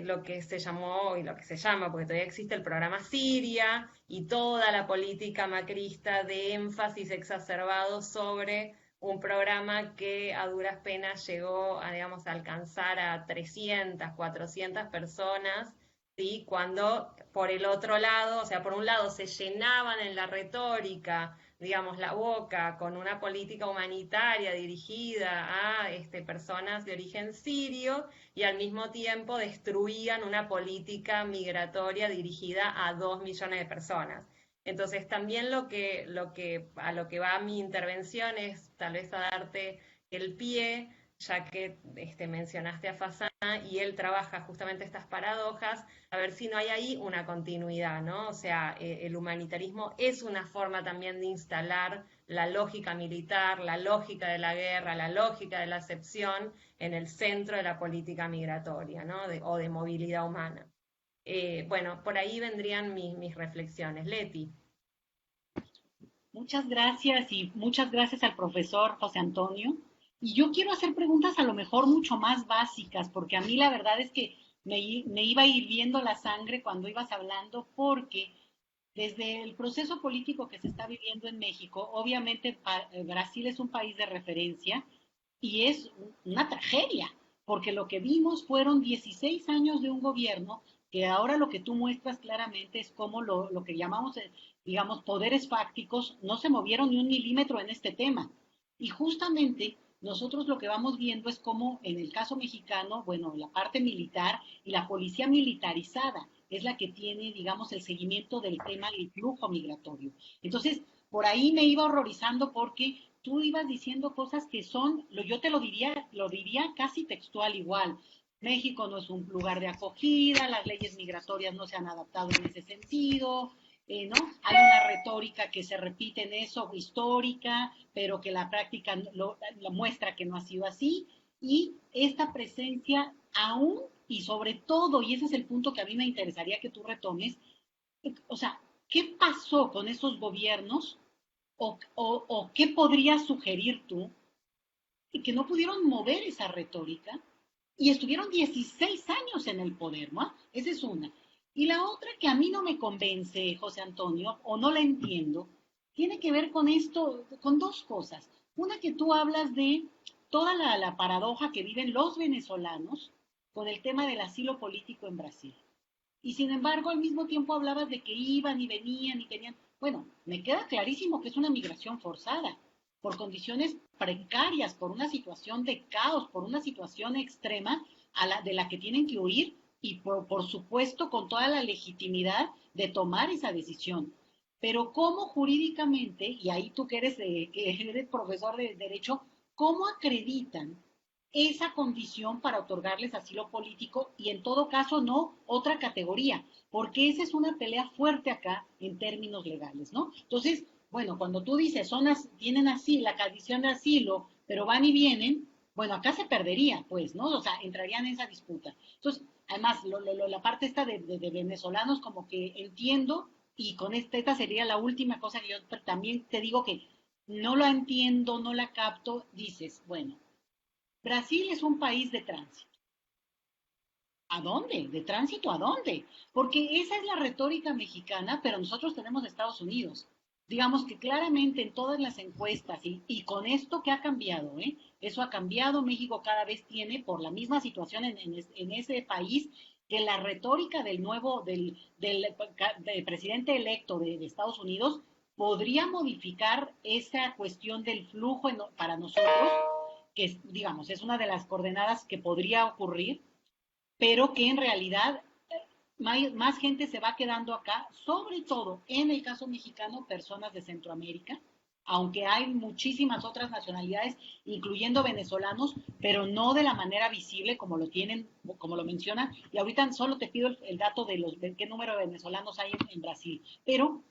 lo que se llamó y lo que se llama, porque todavía existe el programa Siria y toda la política macrista de énfasis exacerbado sobre un programa que a duras penas llegó a, digamos, a alcanzar a 300, 400 personas, ¿sí? Cuando por el otro lado, o sea, por un lado se llenaban en la retórica, digamos, la boca con una política humanitaria dirigida a personas de origen sirio, y al mismo tiempo destruían una política migratoria dirigida a 2 millones de personas. Entonces, también a lo que va mi intervención es tal vez a darte el pie, ya que mencionaste a Fasana y él trabaja justamente estas paradojas, a ver si no hay ahí una continuidad, ¿no? O sea, el humanitarismo es una forma también de instalar la lógica militar, la lógica de la guerra, la lógica de la acepción en el centro de la política migratoria, ¿no? O de movilidad humana. Bueno, por ahí vendrían mis reflexiones. Leti. Muchas gracias y muchas gracias al profesor José Antonio. Y yo quiero hacer preguntas a lo mejor mucho más básicas, porque a mí la verdad es que me iba hirviendo la sangre cuando ibas hablando, porque desde el proceso político que se está viviendo en México, obviamente Brasil es un país de referencia y es una tragedia, porque lo que vimos fueron 16 años de un gobierno que ahora lo que tú muestras claramente es como lo que llamamos digamos, poderes fácticos no se movieron ni un milímetro en este tema. Y justamente nosotros lo que vamos viendo es cómo en el caso mexicano, bueno, la parte militar y la policía militarizada es la que tiene, digamos, el seguimiento del tema del flujo migratorio. Entonces, por ahí me iba horrorizando porque tú ibas diciendo cosas que son, yo te lo diría casi textual igual. México no es un lugar de acogida, las leyes migratorias no se han adaptado en ese sentido, ¿no? Hay una retórica que se repite en eso, histórica, pero que la práctica lo muestra que no ha sido así, y esta presencia aún y sobre todo, y ese es el punto que a mí me interesaría que tú retomes, o sea, ¿qué pasó con esos gobiernos o qué podrías sugerir tú y que no pudieron mover esa retórica y estuvieron 16 años en el poder, ¿no? Esa es una. Y la otra que a mí no me convence, José Antonio, o no la entiendo, tiene que ver con esto, con dos cosas. Una que tú hablas de toda la paradoja que viven los venezolanos con el tema del asilo político en Brasil. Y sin embargo, al mismo tiempo hablabas de que iban y venían y tenían. Bueno, me queda clarísimo que es una migración forzada, por condiciones precarias, por una situación de caos, por una situación extrema de la que tienen que huir y por supuesto con toda la legitimidad de tomar esa decisión. Pero cómo jurídicamente, y ahí tú que eres profesor de Derecho, ¿cómo acreditan esa condición para otorgarles asilo político y en todo caso no otra categoría? Porque esa es una pelea fuerte acá en términos legales, ¿no? Entonces, bueno, cuando tú dices, tienen así la condición de asilo, pero van y vienen, bueno, acá se perdería, pues, ¿no? O sea, entrarían en esa disputa. Entonces, además, la parte esta de venezolanos, como que entiendo, y con esta sería la última cosa que yo también te digo que no la entiendo, no la capto, dices, bueno, Brasil es un país de tránsito. ¿A dónde? ¿De tránsito a dónde? Porque esa es la retórica mexicana, pero nosotros tenemos Estados Unidos. Digamos que claramente en todas las encuestas, y con esto que ha cambiado, ¿eh? Eso ha cambiado, México cada vez tiene, por la misma situación en ese país, que la retórica del presidente electo de Estados Unidos podría modificar esa cuestión del flujo para nosotros, que digamos, es una de las coordenadas que podría ocurrir, pero que en realidad más gente se va quedando acá, sobre todo en el caso mexicano, personas de Centroamérica, aunque hay muchísimas otras nacionalidades, incluyendo venezolanos, pero no de la manera visible como lo tienen, como lo mencionan. Y ahorita solo te pido el dato de qué número de venezolanos hay en Brasil. Pero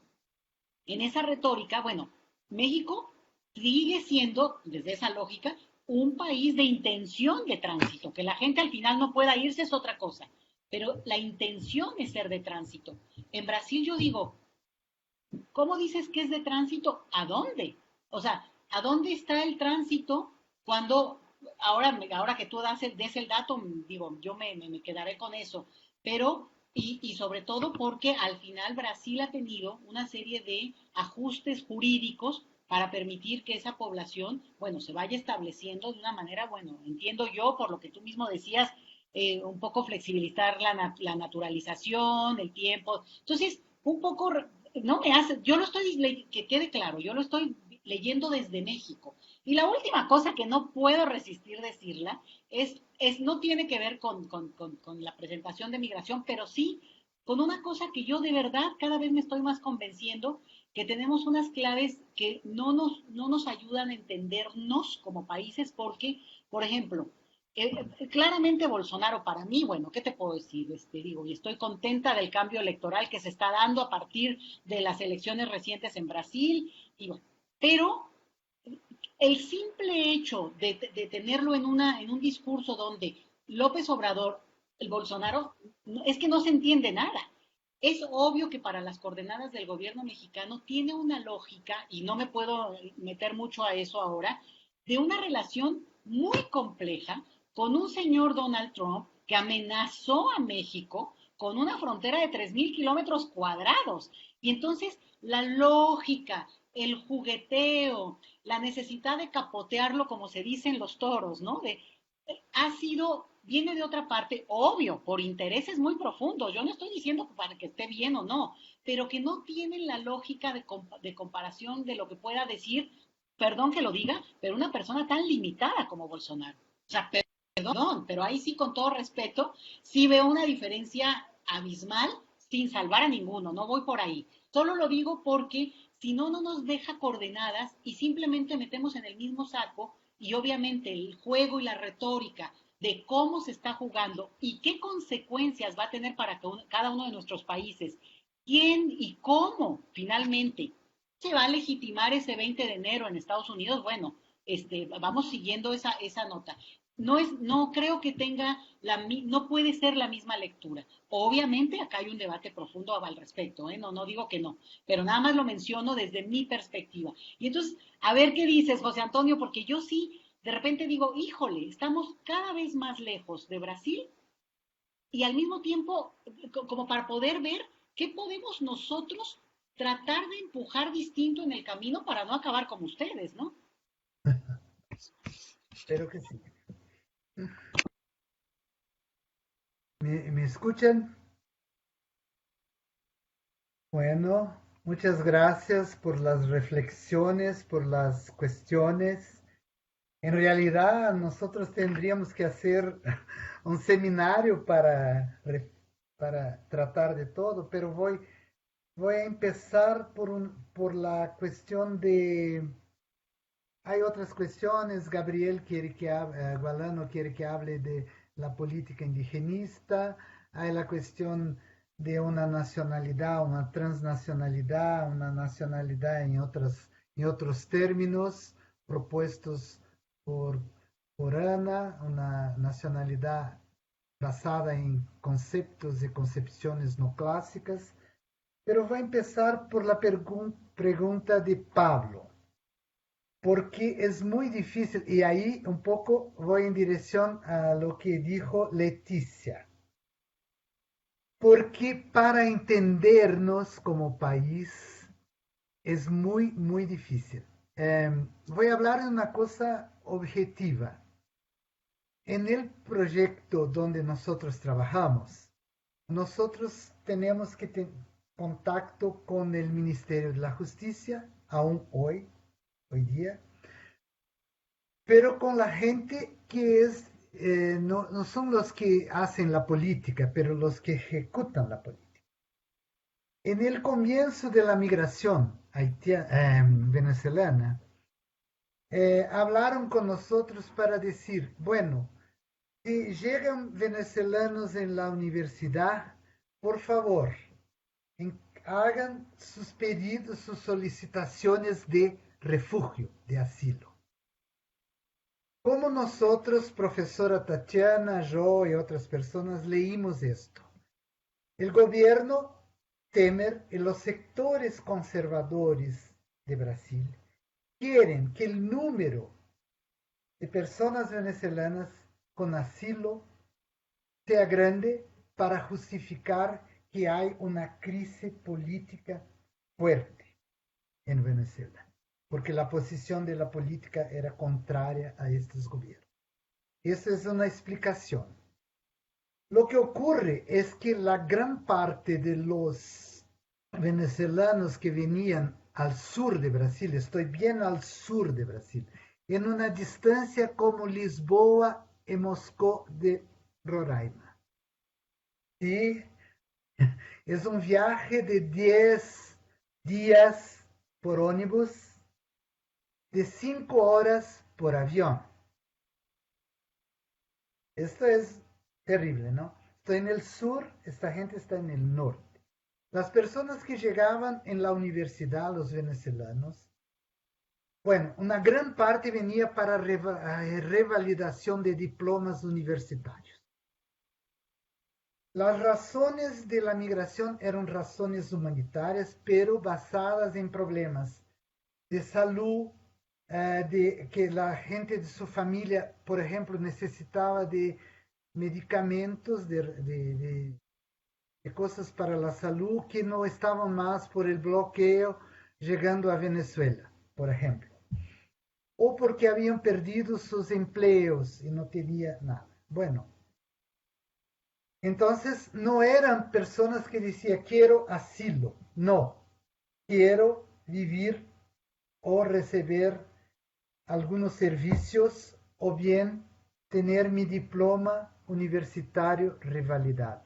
en esa retórica, bueno, México sigue siendo, desde esa lógica, un país de intención de tránsito. Que la gente al final no pueda irse es otra cosa, pero la intención es ser de tránsito. En Brasil yo digo, ¿cómo dices que es de tránsito? ¿A dónde? O sea, ¿a dónde está el tránsito cuando, ahora que tú des el dato, digo, yo me quedaré con eso, pero, y sobre todo porque al final Brasil ha tenido una serie de ajustes jurídicos para permitir que esa población, bueno, se vaya estableciendo de una manera, bueno, entiendo yo, por lo que tú mismo decías, un poco flexibilizar la naturalización, el tiempo. Entonces, un poco no me hace, yo lo estoy, que quede claro, yo lo estoy leyendo desde México. Y la última cosa que no puedo resistir decirla no tiene que ver con la presentación de migración, pero sí con una cosa que yo de verdad cada vez me estoy más convenciendo, que tenemos unas claves que no nos ayudan a entendernos como países porque, por ejemplo, claramente Bolsonaro para mí, bueno, ¿qué te puedo decir? Digo, y estoy contenta del cambio electoral que se está dando a partir de las elecciones recientes en Brasil, y bueno, pero el simple hecho de tenerlo en un discurso donde López Obrador, el Bolsonaro, es que no se entiende nada. Es obvio que para las coordenadas del gobierno mexicano tiene una lógica, y no me puedo meter mucho a eso ahora, de una relación muy compleja con un señor Donald Trump que amenazó a México con una frontera de 3,000 kilómetros cuadrados. Y entonces la lógica, el jugueteo, la necesidad de capotearlo, como se dice en los toros, ¿no? Ha sido viene de otra parte, obvio, por intereses muy profundos. Yo no estoy diciendo para que esté bien o no, pero que no tienen la lógica de comparación de lo que pueda decir, perdón que lo diga, pero una persona tan limitada como Bolsonaro. O sea, perdón, pero ahí sí, con todo respeto, sí veo una diferencia abismal sin salvar a ninguno, no voy por ahí. Solo lo digo porque si no, no nos deja coordenadas y simplemente metemos en el mismo saco y obviamente el juego y la retórica de cómo se está jugando y qué consecuencias va a tener para cada uno de nuestros países, quién y cómo finalmente se va a legitimar ese 20 de enero en Estados Unidos. Bueno, vamos siguiendo esa nota. No creo que no puede ser la misma lectura. Obviamente acá hay un debate profundo al respecto, ¿eh? No digo que no, pero nada más lo menciono desde mi perspectiva. Y entonces, a ver qué dices, José Antonio, porque yo sí, de repente digo, híjole, estamos cada vez más lejos de Brasil y al mismo tiempo, como para poder ver qué podemos nosotros tratar de empujar distinto en el camino para no acabar como ustedes, ¿no? Espero que sí. ¿Me escuchan? Bueno, muchas gracias por las reflexiones, por las cuestiones. En realidad, nosotros tendríamos que hacer un seminario para tratar de todo, pero voy a empezar por la cuestión de... Hay otras cuestiones. Gabriel quiere Gualano quiere que hable de la política indigenista. Hay la cuestión de una nacionalidad, una transnacionalidad, una nacionalidad en otros términos propuestos por, por Ana, una nacionalidad basada en conceptos y concepciones no clásicas. Pero voy a empezar por la pregunta de Pablo, porque es muy difícil, y ahí un poco voy en dirección a lo que dijo Leticia, porque para entendernos como país es muy, muy difícil. Voy a hablar de una cosa objetiva. En el proyecto donde nosotros trabajamos, nosotros tenemos que tener contacto con el Ministerio de la Justicia, aún hoy día, pero con la gente que no son los que hacen la política, pero los que ejecutan la política. En el comienzo de la migración venezolana, hablaron con nosotros para decir, bueno, si llegan venezolanos en la universidad, por favor, hagan sus pedidos, sus solicitaciones de refugio, de asilo. Como nosotros, profesora Tatiana, yo y otras personas, leímos esto. El gobierno Temer y los sectores conservadores de Brasil quieren que el número de personas venezolanas con asilo sea grande para justificar que hay una crisis política fuerte en Venezuela, porque la posición de la política era contraria a estos gobiernos. Esa es una explicación. Lo que ocurre es que la gran parte de los venezolanos que venían al sur de Brasil, estoy bien al sur de Brasil, en una distancia como Lisboa y Moscú de Roraima. Y es un viaje de 10 días por ómnibus, de 5 horas por avión. Esto es terrible, ¿no? Estoy en el sur, esta gente está en el norte. Las personas que llegaban en la universidad, los venezolanos, bueno, una gran parte venía para revalidación de diplomas universitarios. Las razones de la migración eran razones humanitarias, pero basadas en problemas de salud, de que la gente de su familia, por ejemplo, necesitaba de medicamentos, de cosas para la salud que no estaban más por el bloqueo llegando a Venezuela, por ejemplo. O porque habían perdido sus empleos y no tenía nada. Bueno, Entonces, no eran personas que decían, quiero asilo. No, quiero vivir o recibir algunos servicios o bien tener mi diploma universitario revalidado.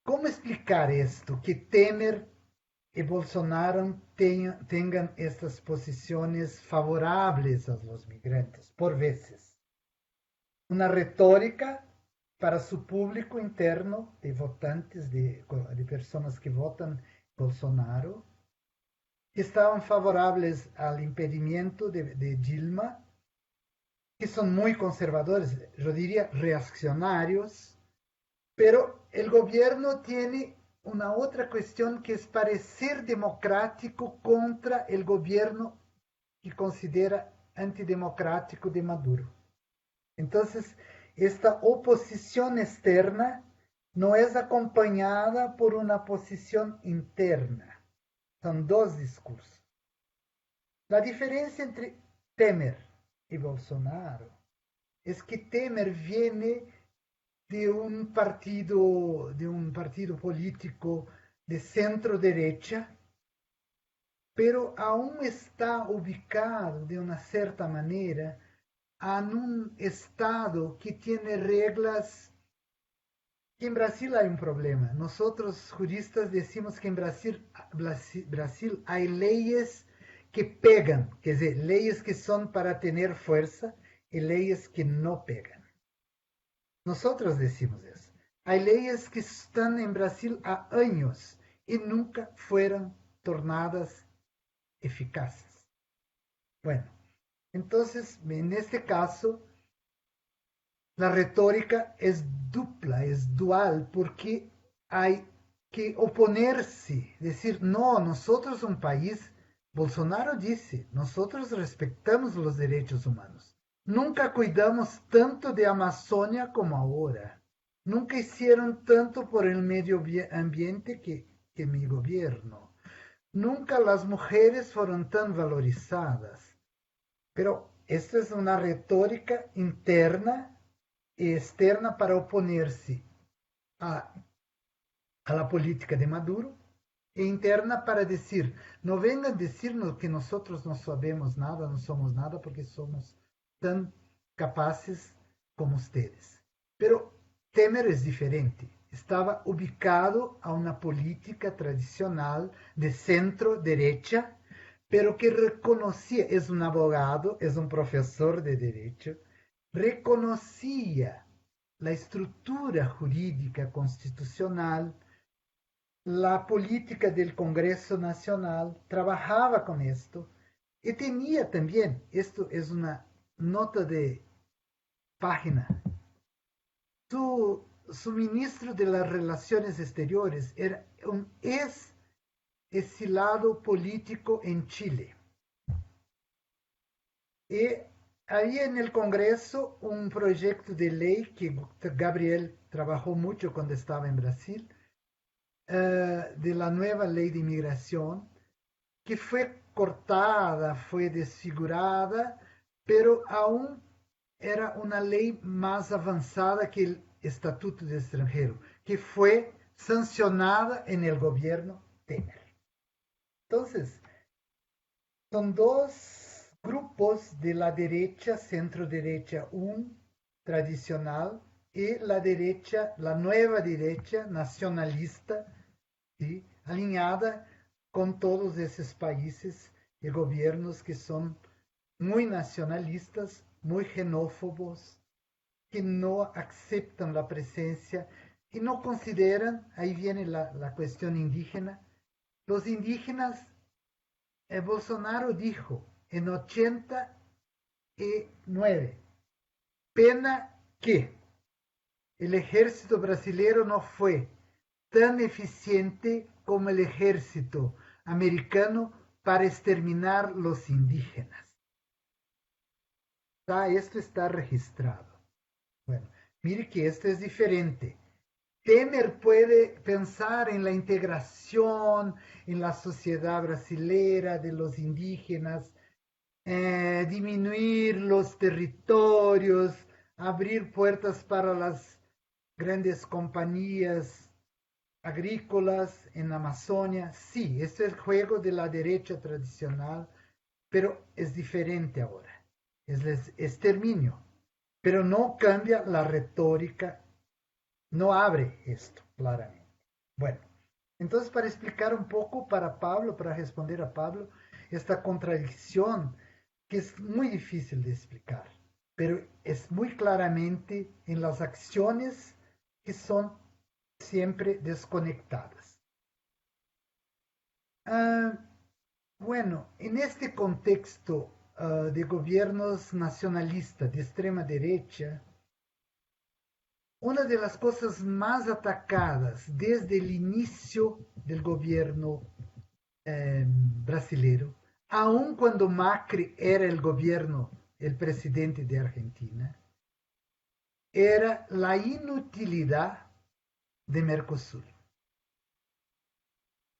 ¿Cómo explicar esto? Que Temer y Bolsonaro tengan estas posiciones favorables a los migrantes, por veces. Una retórica para su público interno de votantes, de personas que votan Bolsonaro, que estaban favorables al impedimento de Dilma, que son muy conservadores, yo diría reaccionarios, pero el gobierno tiene una otra cuestión que es parecer democrático contra el gobierno que considera antidemocrático de Maduro. Entonces, esta oposición externa no es acompañada por una posición interna. Son dos discursos. La diferencia entre Temer y Bolsonaro es que Temer viene de un partido político de centro derecha, pero aún está ubicado de una cierta manera en un estado que tiene reglas. Que en Brasil hay un problema. Nosotros juristas decimos que en Brasil hay leyes que pegan, quer dizer, leyes que son para tener fuerza y leyes que no pegan. Nosotros decimos eso. Hay leyes que están en Brasil há años y nunca fueron tornadas eficaces. Bueno, entonces, en este caso, la retórica es dupla, es dual, porque hay que oponerse, decir, no, nosotros un país, Bolsonaro dice, nosotros respetamos los derechos humanos. Nunca cuidamos tanto de Amazonia como ahora. Nunca hicieron tanto por el medio ambiente que mi gobierno. Nunca las mujeres fueron tan valorizadas. Pero esto es una retórica interna y externa para oponerse a, a la política de Maduro e interna para decir, no vengan a decirnos que nosotros no sabemos nada, no somos nada porque somos tan capaces como ustedes. Pero Temer es diferente. Estaba ubicado a una política tradicional de centro derecha, pero que reconocía, es un abogado, es un profesor de derecho, reconocía la estructura jurídica constitucional, la política del Congreso Nacional, trabajaba con esto y tenía también, esto es una nota de página, su ministro de las Relaciones Exteriores era un exilado político en Chile. Y había en el Congreso un proyecto de ley que Gabriel trabajó mucho cuando estaba en Brasil, de la nueva ley de inmigración, que fue cortada, fue desfigurada, pero aún era una ley más avanzada que el Estatuto de Extranjero, que fue sancionada en el gobierno Temer. Entonces, son dos grupos de la derecha, centro derecha, un tradicional, y la derecha, la nueva derecha nacionalista, ¿sí? Alineada con todos esos países y gobiernos que son muy nacionalistas, muy xenófobos, que no aceptan la presencia y no consideran, ahí viene la cuestión indígena, los indígenas, Bolsonaro dijo en 89, pena que el ejército brasileño no fue tan eficiente como el ejército americano para exterminar los indígenas. Esto está registrado. Bueno, mire que esto es diferente. Temer puede pensar en la integración en la sociedad brasileña de los indígenas, disminuir los territorios, abrir puertas para las grandes compañías agrícolas en la Amazonia. Sí, este es el juego de la derecha tradicional, pero es diferente ahora. Es exterminio, pero no cambia la retórica, no abre esto claramente. Bueno, entonces para explicar un poco para Pablo, para responder a Pablo, esta contradicción que es muy difícil de explicar, pero es muy claramente en las acciones que son siempre desconectadas. Ah, bueno, en este contexto de gobiernos nacionalistas de extrema derecha, una de las cosas más atacadas desde el inicio del gobierno brasileño, aun cuando Macri era el gobierno, el presidente de Argentina, era la inutilidad de Mercosur.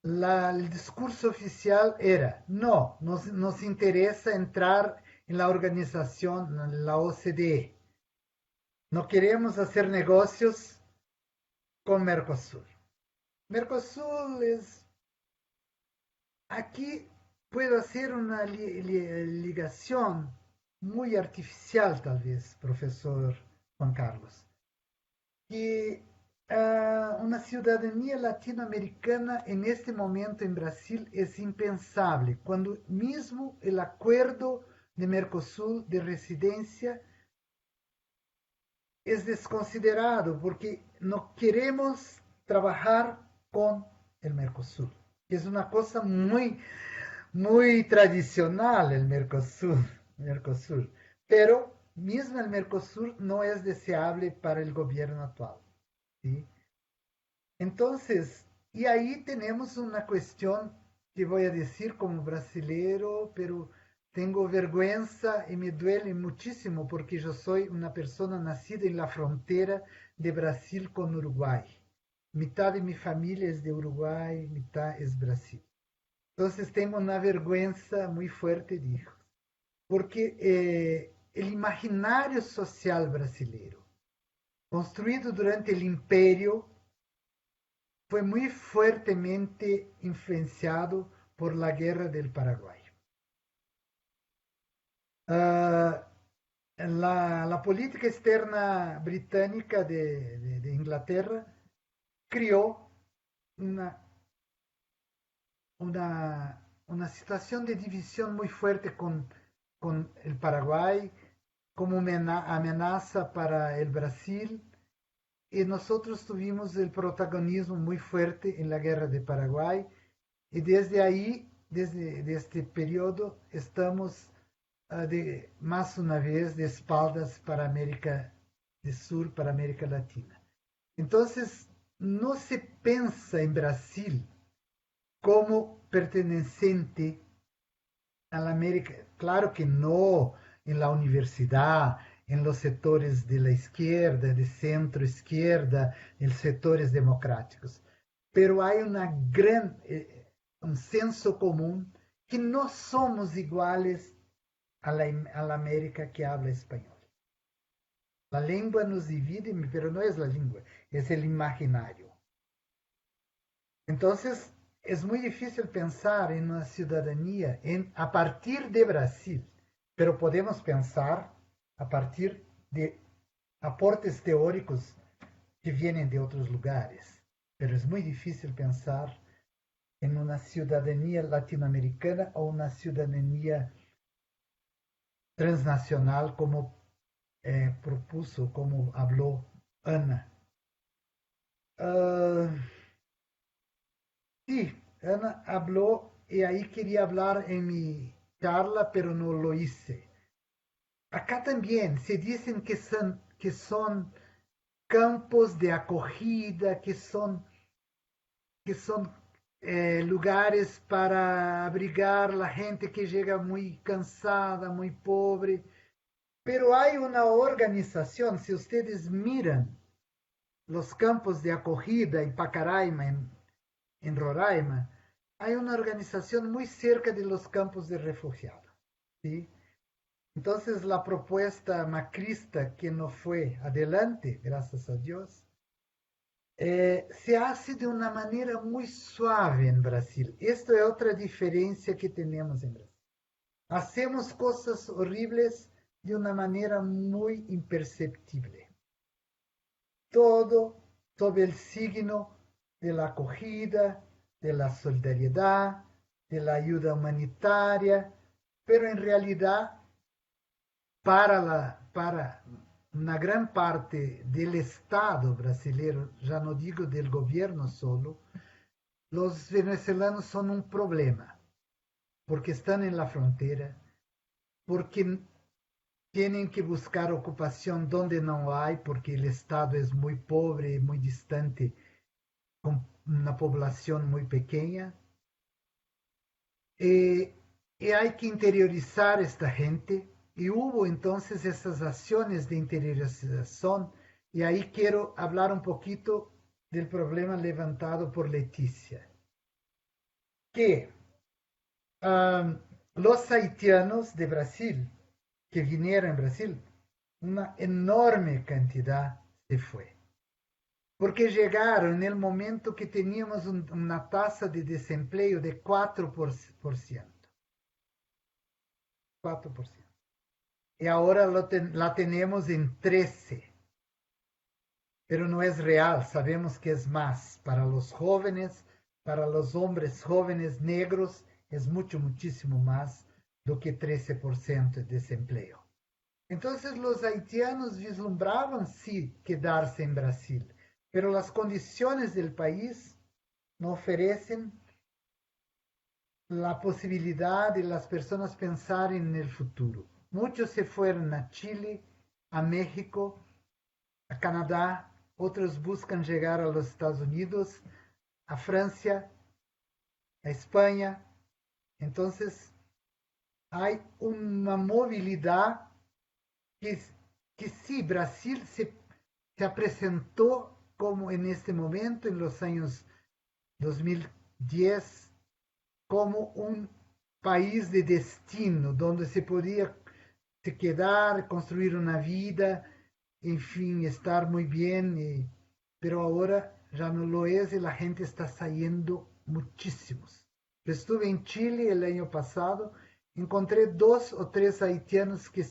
El discurso oficial era, no, nos interesa entrar en la organización, en la OCDE. No queremos hacer negocios con Mercosur. Mercosur es, aquí puedo hacer una ligación muy artificial tal vez, profesor Juan Carlos, que una ciudadanía latinoamericana en este momento en Brasil es impensable, cuando mismo el acuerdo de Mercosur de residencia es desconsiderado porque no queremos trabajar con el Mercosur, que es una cosa muy tradicional el Mercosur, pero mismo el Mercosur no es deseable para el gobierno actual. ¿Sí? Entonces, y ahí tenemos una cuestión que voy a decir como brasileiro, pero tengo vergüenza y me duele muchísimo porque yo soy una persona nacida en la frontera de Brasil con Uruguay. Mitad de mi familia es de Uruguay, mitad es Brasil. Entonces tengo una vergüenza muy fuerte de hijos, porque el imaginario social brasileiro, construido durante el imperio, fue muy fuertemente influenciado por la guerra del Paraguay. La política externa británica de Inglaterra creó una, una situación de división muy fuerte con el Paraguay como amenaza para el Brasil, y nosotros tuvimos el protagonismo muy fuerte en la guerra de Paraguay, y desde ahí, desde este periodo, estamos más una vez de espaldas para América del Sur, para América Latina. Entonces, no se piensa en Brasil como perteneciente a la América. Claro que no en la universidad, en los sectores de la izquierda, de centro izquierda, en sectores democráticos. Pero hay un senso común que no somos iguales a la América que habla español. La lengua nos divide, pero no es la lengua, es el imaginario. Entonces, es muy difícil pensar en una ciudadanía a partir de Brasil, pero podemos pensar a partir de aportes teóricos que vienen de otros lugares. Pero es muy difícil pensar en una ciudadanía latinoamericana o una ciudadanía transnacional como propuso, como habló Ana. Sí, Ana habló y ahí quería hablar en mi charla, pero no lo hice. Acá también se dicen que son campos de acogida, que son lugares para abrigar la gente que llega muy cansada, muy pobre. Pero hay una organización, si ustedes miran los campos de acogida en Pacaraima, en Roraima, hay una organización muy cerca de los campos de refugiados. ¿Sí? Entonces la propuesta macrista que no fue adelante, gracias a Dios, se hace de una manera muy suave en Brasil. Esto es otra diferencia que tenemos en Brasil. Hacemos cosas horribles de una manera muy imperceptible. Todo sobre el signo de la acogida, de la solidaridad, de la ayuda humanitaria, pero en realidad para una gran parte del Estado brasileño, ya no digo del gobierno solo, los venezolanos son un problema, porque están en la frontera, porque tienen que buscar ocupación donde no hay, porque el Estado es muy pobre, muy distante, con una población muy pequeña. Y hay que interiorizar a esta gente. Y hubo entonces esas acciones de interiorización. Y ahí quiero hablar un poquito del problema levantado por Leticia. Que los haitianos de Brasil, que vinieron a Brasil, una enorme cantidad se fue. Porque llegaron en el momento que teníamos una tasa de desempleo de 4%. 4%. Y ahora la tenemos en 13%. Pero no es real, sabemos que es más. Para los jóvenes, para los hombres jóvenes negros, es mucho, muchísimo más do que 13% de desempleo. Entonces los haitianos vislumbraban sí quedarse en Brasil, pero las condiciones del país no ofrecen la posibilidad de las personas pensar en el futuro. Muchos se fueron a Chile, a México, a Canadá, otros buscan llegar a los Estados Unidos, a Francia, a España. Entonces hay una movilidad que sí, Brasil se presentó como en este momento, en los años 2010, como un país de destino, donde se podía se quedar, construir una vida, en fin, estar muy bien, pero ahora ya no lo es y la gente está saliendo muchísimos. Yo estuve en Chile el año pasado, encontré 2 o 3 haitianos que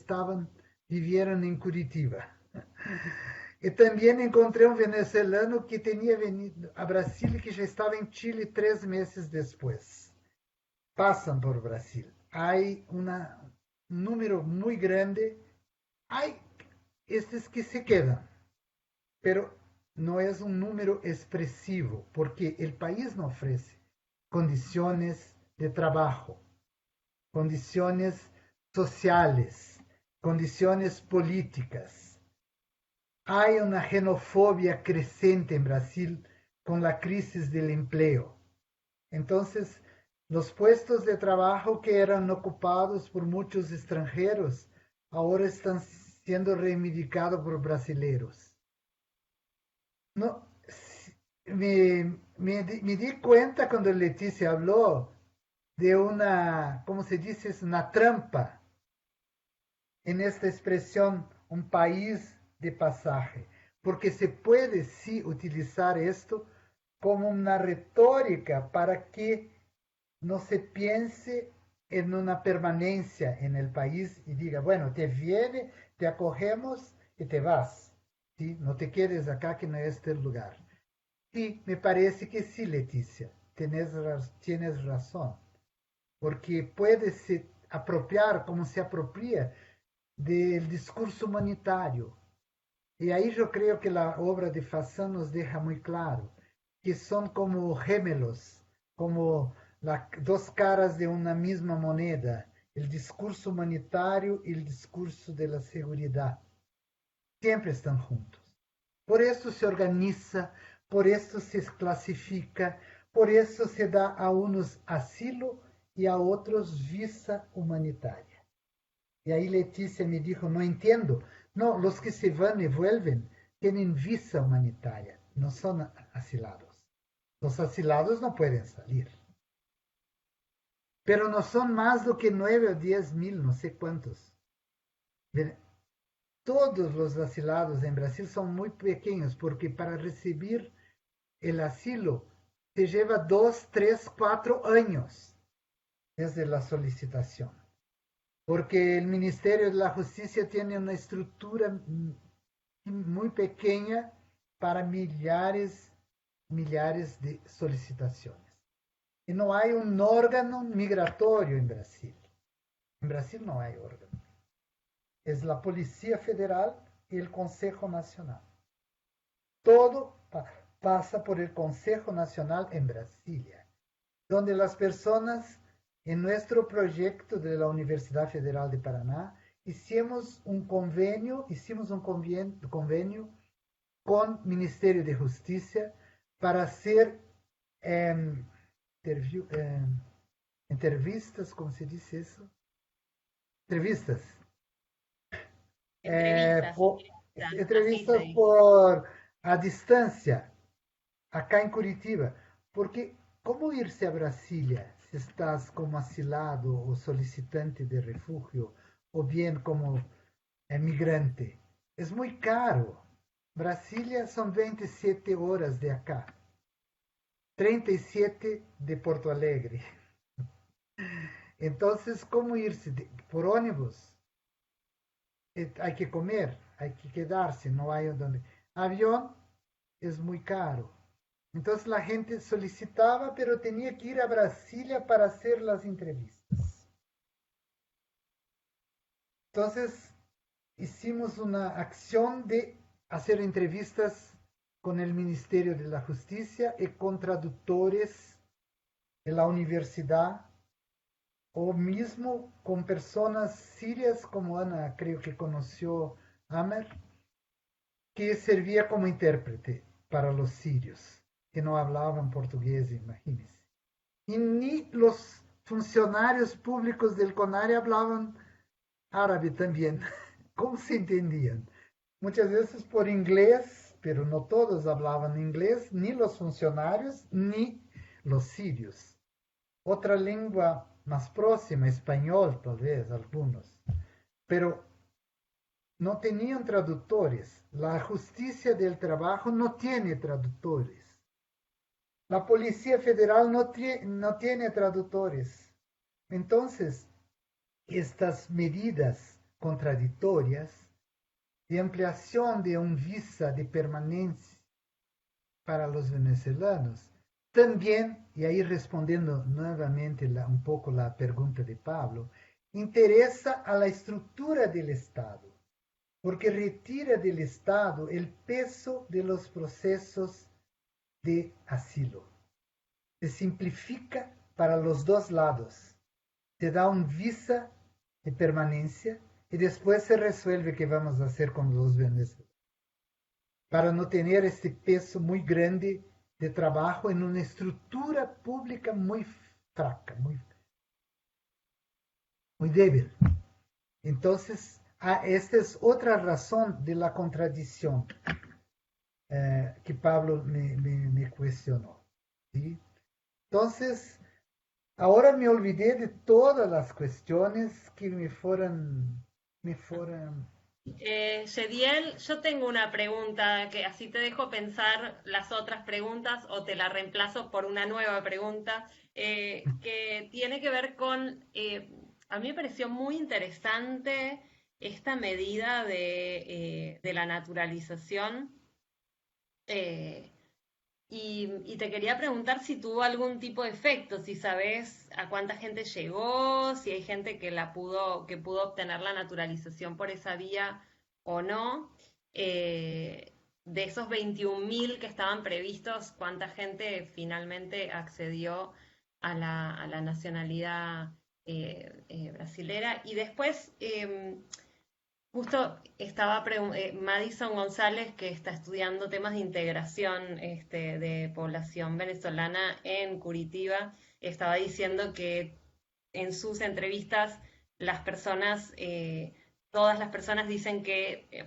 vivieron en Curitiba. Y también encontré un venezolano que tenía venido a Brasil y que ya estaba en Chile 3 meses después. Pasan por Brasil. Hay un número muy grande. Hay estos que se quedan, pero no es un número expresivo, porque el país no ofrece condiciones de trabajo, condiciones sociales, condiciones políticas. Hay una xenofobia creciente en Brasil con la crisis del empleo. Entonces, los puestos de trabajo que eran ocupados por muchos extranjeros ahora están siendo reivindicados por brasileños. No, me di cuenta cuando Leticia habló de una, ¿cómo se dice? Es una trampa en esta expresión, un país de pasaje, porque se puede sí utilizar esto como una retórica para que no se piense en una permanencia en el país y diga, bueno, te viene, te acogemos y te vas, ¿sí? No te quedes acá que no es este lugar. Y me parece que sí, Leticia, tienes razón, porque puedes apropiar como se apropia del discurso humanitario. Y ahí yo creo que la obra de Fassan nos deja muy claro que son como gemelos, como dos caras de una misma moneda, el discurso humanitario y el discurso de la seguridad. Siempre están juntos. Por eso se organiza, por eso se clasifica, por eso se da a unos asilo y a otros visa humanitaria. Y ahí Leticia me dijo, no entiendo. No, los que se van y vuelven tienen visa humanitaria, no son asilados. Los asilados no pueden salir. Pero no son más do que 9 o 10 mil, no sé cuántos. Todos los asilados en Brasil son muy pequeños porque para recibir el asilo se lleva 2, 3, 4 años desde la solicitación, porque el Ministerio de la Justicia tiene una estructura muy pequeña para millares de solicitaciones. Y no hay un órgano migratorio en Brasil. En Brasil no hay órgano. Es la Policía Federal y el Consejo Nacional. Todo pasa por el Consejo Nacional en Brasilia, donde las personas en nuestro proyecto de la Universidad Federal de Paraná hicimos un convenio con Ministerio de Justicia para hacer entrevistas, ¿cómo se dice eso? Entrevistas. Entrevistas por a distancia, acá en Curitiba. Porque, ¿cómo irse a Brasilia si estás como asilado o solicitante de refugio o bien como migrante? Es muy caro. Brasilia son 27 horas de acá, 37 de Porto Alegre. Entonces, ¿cómo irse? Por ónibus. Hay que comer, hay que quedarse, no hay donde. Avión es muy caro. Entonces la gente solicitaba, pero tenía que ir a Brasilia para hacer las entrevistas. Entonces hicimos una acción de hacer entrevistas con el Ministerio de la Justicia y con traductores de la universidad o mismo con personas sirias como Ana, creo que conoció Amer, que servía como intérprete para los sirios, que no hablaban portugués, imagínense. Y ni los funcionarios públicos del CONARE hablaban árabe también. ¿Cómo se entendían? Muchas veces por inglés, pero no todos hablaban inglés, ni los funcionarios, ni los sirios. Otra lengua más próxima, español tal vez, algunos. Pero no tenían traductores. La justicia del trabajo no tiene traductores. La Policía Federal no tiene traductores. Entonces, estas medidas contradictorias de ampliación de un visa de permanencia para los venezolanos también, y ahí respondiendo nuevamente un poco la pregunta de Pablo, interesa a la estructura del Estado, porque retira del Estado el peso de los procesos de asilo. Se simplifica para los dos lados. Se da un visa de permanencia y después se resuelve qué vamos a hacer con los venezolanos, para no tener este peso muy grande de trabajo en una estructura pública muy fraca, muy débil. Entonces, esta es otra razón de la contradicción que Pablo me cuestionó. ¿Sí? Entonces, ahora me olvidé de todas las cuestiones que me fueran. Yediel, yo tengo una pregunta que así te dejo pensar las otras preguntas o te la reemplazo por una nueva pregunta que tiene que ver con, a mí me pareció muy interesante esta medida de la naturalización y te quería preguntar si tuvo algún tipo de efecto, si sabes a cuánta gente llegó, si hay gente que pudo obtener la naturalización por esa vía o no. De esos 21.000 que estaban previstos, ¿cuánta gente finalmente accedió a la nacionalidad brasilera? Y después, justo estaba Madison González, que está estudiando temas de integración de población venezolana en Curitiba, estaba diciendo que en sus entrevistas las personas, todas las personas dicen que,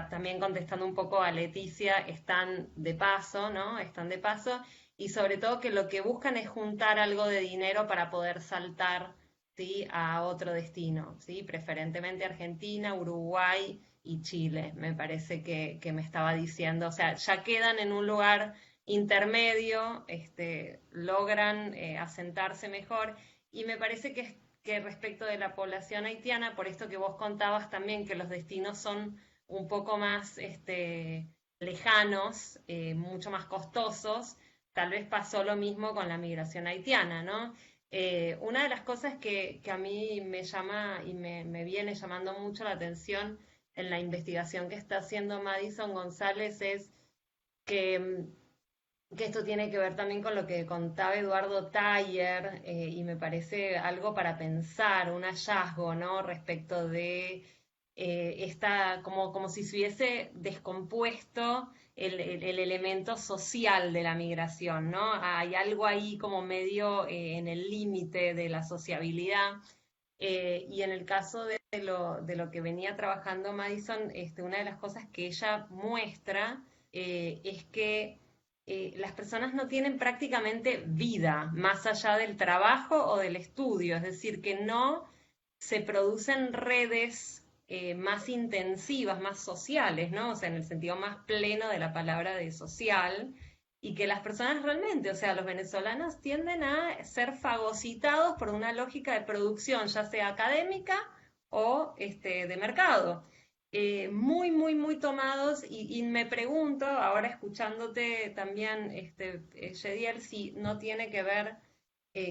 también contestando un poco a Leticia, están de paso, ¿no? Están de paso, y sobre todo que lo que buscan es juntar algo de dinero para poder saltar, ¿sí?, a otro destino, ¿sí? Preferentemente Argentina, Uruguay y Chile, me parece que me estaba diciendo. O sea, ya quedan en un lugar intermedio logran asentarse mejor. Y me parece que respecto de la población haitiana, por esto que vos contabas también, que los destinos son un poco más lejanos, mucho más costosos, tal vez pasó lo mismo con la migración haitiana, ¿no? Una de las cosas que a mí me llama y me viene llamando mucho la atención en la investigación que está haciendo Madison González es que esto tiene que ver también con lo que contaba Eduardo Taller, y me parece algo para pensar, un hallazgo, ¿no? Respecto de como si se hubiese descompuesto el elemento social de la migración, ¿no? Hay algo ahí como medio en el límite de la sociabilidad. Y en el caso de lo que venía trabajando Madison, una de las cosas que ella muestra es que las personas no tienen prácticamente vida más allá del trabajo o del estudio, es decir, que no se producen redes más intensivas, más sociales, ¿no? O sea, en el sentido más pleno de la palabra de social, y que las personas realmente, o sea, los venezolanos tienden a ser fagocitados por una lógica de producción, ya sea académica o de mercado. Muy, muy, muy tomados y me pregunto, ahora escuchándote también, Yediel, si no tiene que ver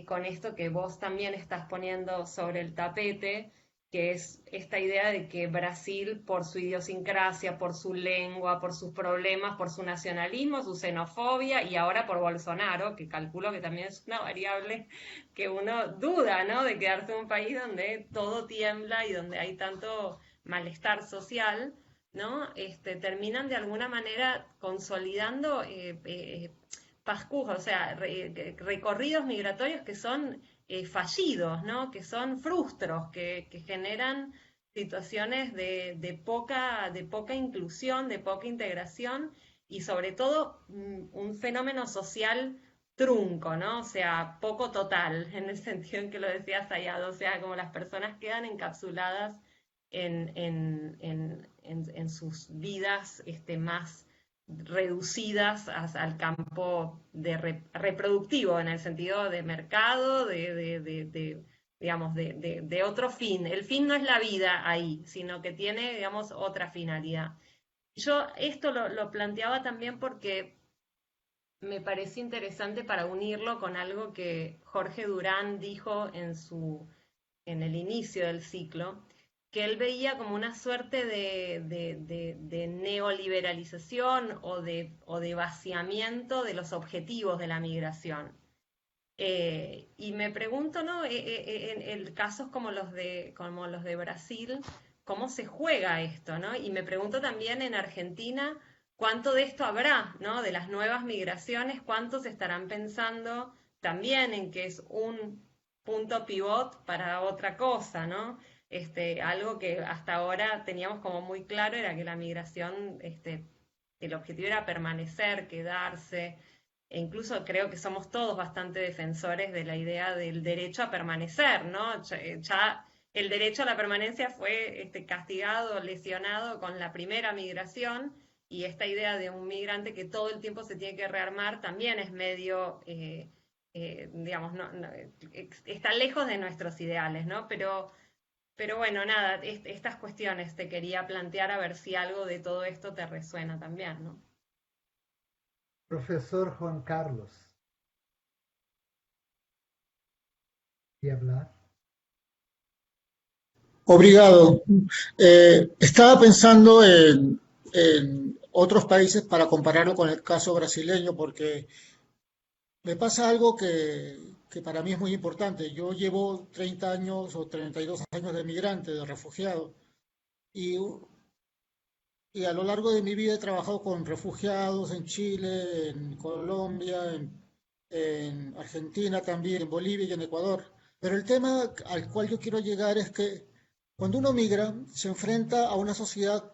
con esto que vos también estás poniendo sobre el tapete, que es esta idea de que Brasil, por su idiosincrasia, por su lengua, por sus problemas, por su nacionalismo, su xenofobia, y ahora por Bolsonaro, que calculo que también es una variable que uno duda, ¿no? De quedarse en un país donde todo tiembla y donde hay tanto malestar social, ¿no? Terminan de alguna manera consolidando pascujas, o sea, recorridos migratorios que son fallidos, ¿no? Que son frustros, que generan situaciones de poca inclusión, de poca integración y sobre todo un fenómeno social trunco, ¿no? O sea, poco total, en el sentido en que lo decía Sayado, o sea, como las personas quedan encapsuladas en sus vidas más reducidas al campo reproductivo, en el sentido de mercado, digamos, de otro fin. El fin no es la vida ahí, sino que tiene, digamos, otra finalidad. Yo esto lo planteaba también porque me parece interesante para unirlo con algo que Jorge Durán dijo en el inicio del ciclo, que él veía como una suerte de neoliberalización o de vaciamiento de los objetivos de la migración. Y me pregunto, ¿no? En casos como como los de Brasil, ¿cómo se juega esto, ¿no? Y me pregunto también en Argentina, ¿cuánto de esto habrá, ¿no? De las nuevas migraciones, ¿cuántos estarán pensando también en que es un punto pivot para otra cosa, ¿no? Algo que hasta ahora teníamos como muy claro era que la migración, el objetivo era permanecer, quedarse, e incluso creo que somos todos bastante defensores de la idea del derecho a permanecer, ¿no? Ya el derecho a la permanencia fue castigado, lesionado con la primera migración, y esta idea de un migrante que todo el tiempo se tiene que rearmar también es medio, digamos, está lejos de nuestros ideales, ¿no? Pero bueno, nada, estas cuestiones te quería plantear a ver si algo de todo esto te resuena también, ¿no? Profesor Juan Carlos, ¿y hablar? Obrigado. Estaba pensando en otros países para compararlo con el caso brasileño, porque me pasa algo que para mí es muy importante. Yo llevo 30 años o 32 años de migrante, de refugiado, y, y a lo largo de mi vida he trabajado con refugiados en Chile, en Colombia, en Argentina también, en Bolivia y en Ecuador. Pero el tema al cual yo quiero llegar es que cuando uno migra, se enfrenta a una sociedad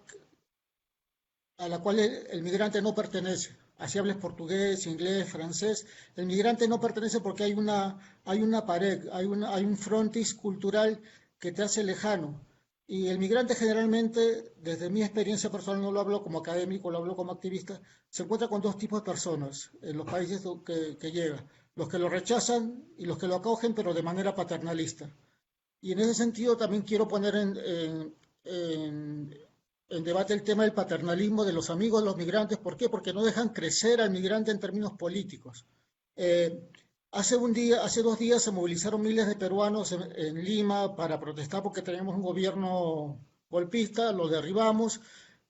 a la cual el migrante no pertenece. Así hables portugués, inglés, francés, el migrante no pertenece porque hay una pared, hay un frontis cultural que te hace lejano. Y el migrante generalmente, desde mi experiencia personal, no lo hablo como académico, lo hablo como activista, se encuentra con dos tipos de personas en los países que llega. Los que lo rechazan y los que lo acogen, pero de manera paternalista. Y en ese sentido también quiero poner en- en debate el tema del paternalismo de los amigos de los migrantes. ¿Por qué? Porque no dejan crecer al migrante en términos políticos. Eh, hace 2 días se movilizaron miles de peruanos en Lima para protestar porque teníamos un gobierno golpista, lo derribamos,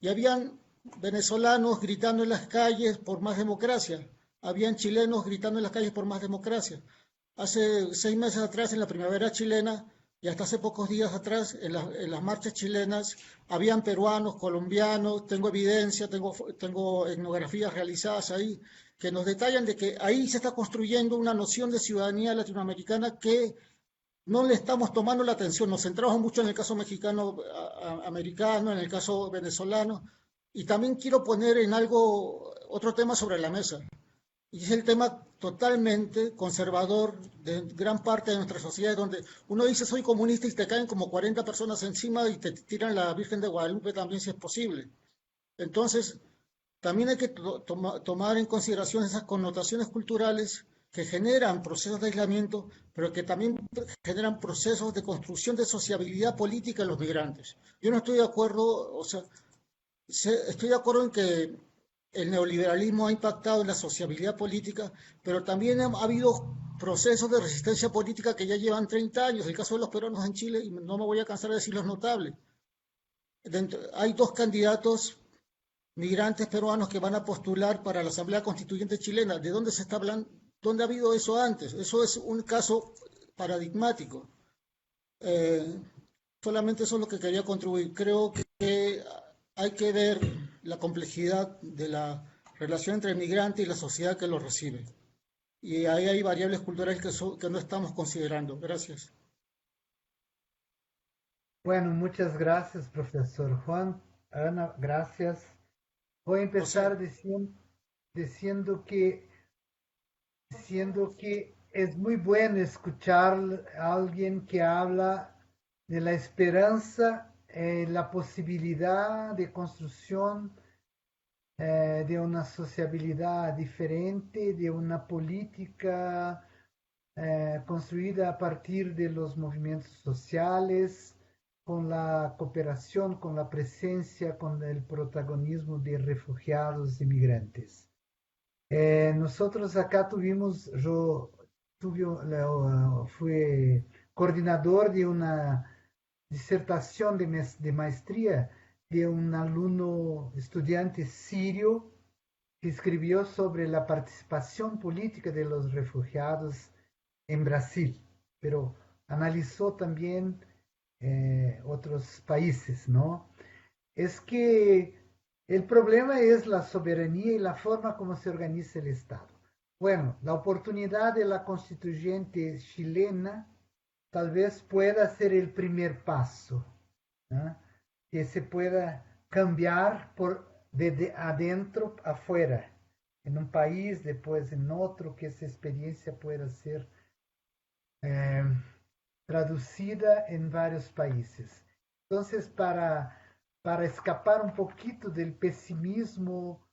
y habían venezolanos gritando en las calles por más democracia, habían chilenos gritando en las calles por más democracia. Hace 6 meses atrás, en la primavera chilena, y hasta hace pocos días atrás, en las marchas chilenas, habían peruanos, colombianos, tengo evidencia, tengo etnografías realizadas ahí, que nos detallan de que ahí se está construyendo una noción de ciudadanía latinoamericana que no le estamos tomando la atención. Nos centramos mucho en el caso mexicano, americano, en el caso venezolano, y también quiero poner en otro tema sobre la mesa. Y es el tema totalmente conservador de gran parte de nuestra sociedad, donde uno dice soy comunista y te caen como 40 personas encima y te tiran la Virgen de Guadalupe también si es posible. Entonces, también hay que tomar en consideración esas connotaciones culturales que generan procesos de aislamiento, pero que también generan procesos de construcción de sociabilidad política en los migrantes. Yo no estoy de acuerdo, o sea, estoy de acuerdo en que el neoliberalismo ha impactado en la sociabilidad política, pero también ha habido procesos de resistencia política que ya llevan 30 años. El caso de los peruanos en Chile, y no me voy a cansar de decir los notables. Hay 2 candidatos migrantes peruanos que van a postular para la Asamblea Constituyente chilena. ¿De dónde se está hablando? ¿Dónde ha habido eso antes? Eso es un caso paradigmático. Eh, Solamente eso es lo que quería contribuir. Creo que hay que ver la complejidad de la relación entre el migrante y la sociedad que lo recibe. Y ahí hay variables culturales que no estamos considerando. Gracias. Bueno, muchas gracias, profesor Juan. Ana, gracias. Voy a José, empezar diciendo que, diciendo que es muy bueno escuchar a alguien que habla de la esperanza, la posibilidad de construcción de una sociabilidad diferente, de una política construida a partir de los movimientos sociales, con la cooperación, con la presencia, con el protagonismo de refugiados y migrantes. Nosotros acá fui coordinador de una disertación de maestría de un alumno estudiante sirio que escribió sobre la participación política de los refugiados en Brasil, pero analizó también otros países, ¿no? Es que el problema es la soberanía y la forma como se organiza el Estado. Bueno, la oportunidad de la constituyente chilena tal vez pueda ser el primer paso, ¿no? Que se pueda cambiar desde adentro afuera, en un país, después en otro, que esa experiencia pueda ser eh, traducida en varios países. Entonces, para escapar un poquito del pesimismo,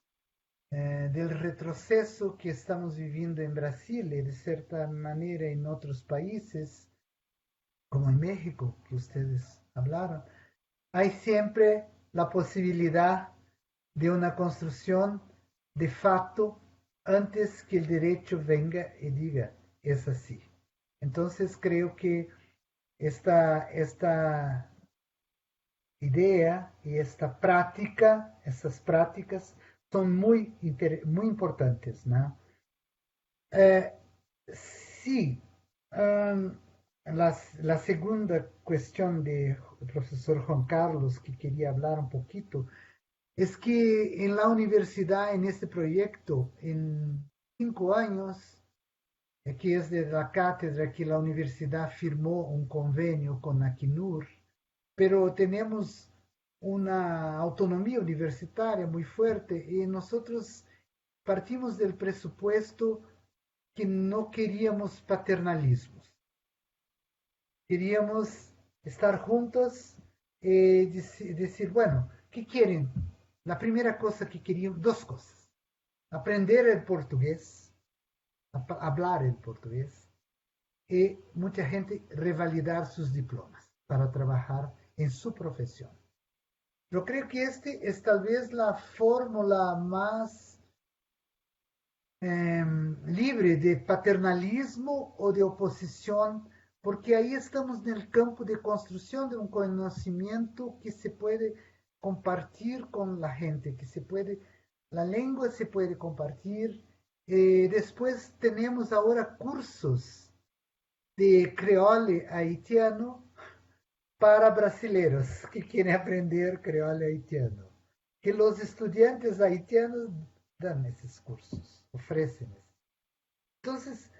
del retroceso que estamos viviendo en Brasil y de cierta manera en otros países, como en México, que ustedes hablaron, hay siempre la posibilidad de una construcción de facto antes que el derecho venga y diga es así. Entonces creo que esta idea y esta práctica, estas prácticas son muy importantes, ¿no? Eh, sí, um, la segunda cuestión de profesor Juan Carlos que quería hablar un poquito es que en la universidad, en este proyecto, en 5 años, que es de la cátedra que la universidad firmó un convenio con Acnur, pero tenemos una autonomía universitaria muy fuerte y nosotros partimos del presupuesto que no queríamos paternalismos. Queríamos estar juntos decir, bueno, ¿qué quieren? La primera cosa que querían, dos cosas. Aprender el portugués, hablar el portugués, y mucha gente revalidar sus diplomas para trabajar en su profesión. Yo creo que este es tal vez la fórmula más libre de paternalismo o de oposición, porque ahí estamos en el campo de construcción de un conocimiento que se puede compartir con la gente, la lengua se puede compartir. Después tenemos ahora cursos de creole haitiano para brasileños que quieren aprender creole haitiano, que los estudiantes haitianos dan esos cursos, ofrecen. Entonces,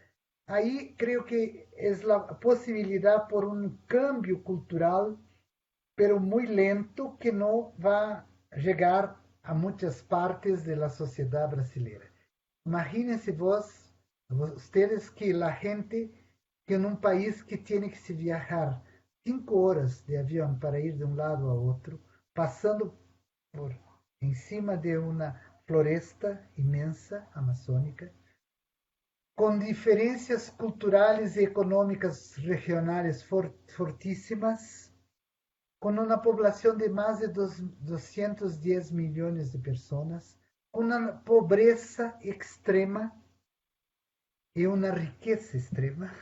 ahí creo que es la posibilidad por un cambio cultural, pero muy lento, que no va a llegar a muchas partes de la sociedad brasileña. Imagínense ustedes, que la gente que en un país que tiene que viajar 5 horas de avión para ir de un lado a otro, pasando por encima de una floresta inmensa amazónica, con diferencias culturales y económicas regionales fortísimas, con una población de más de 210 millones de personas, con una pobreza extrema y una riqueza extrema,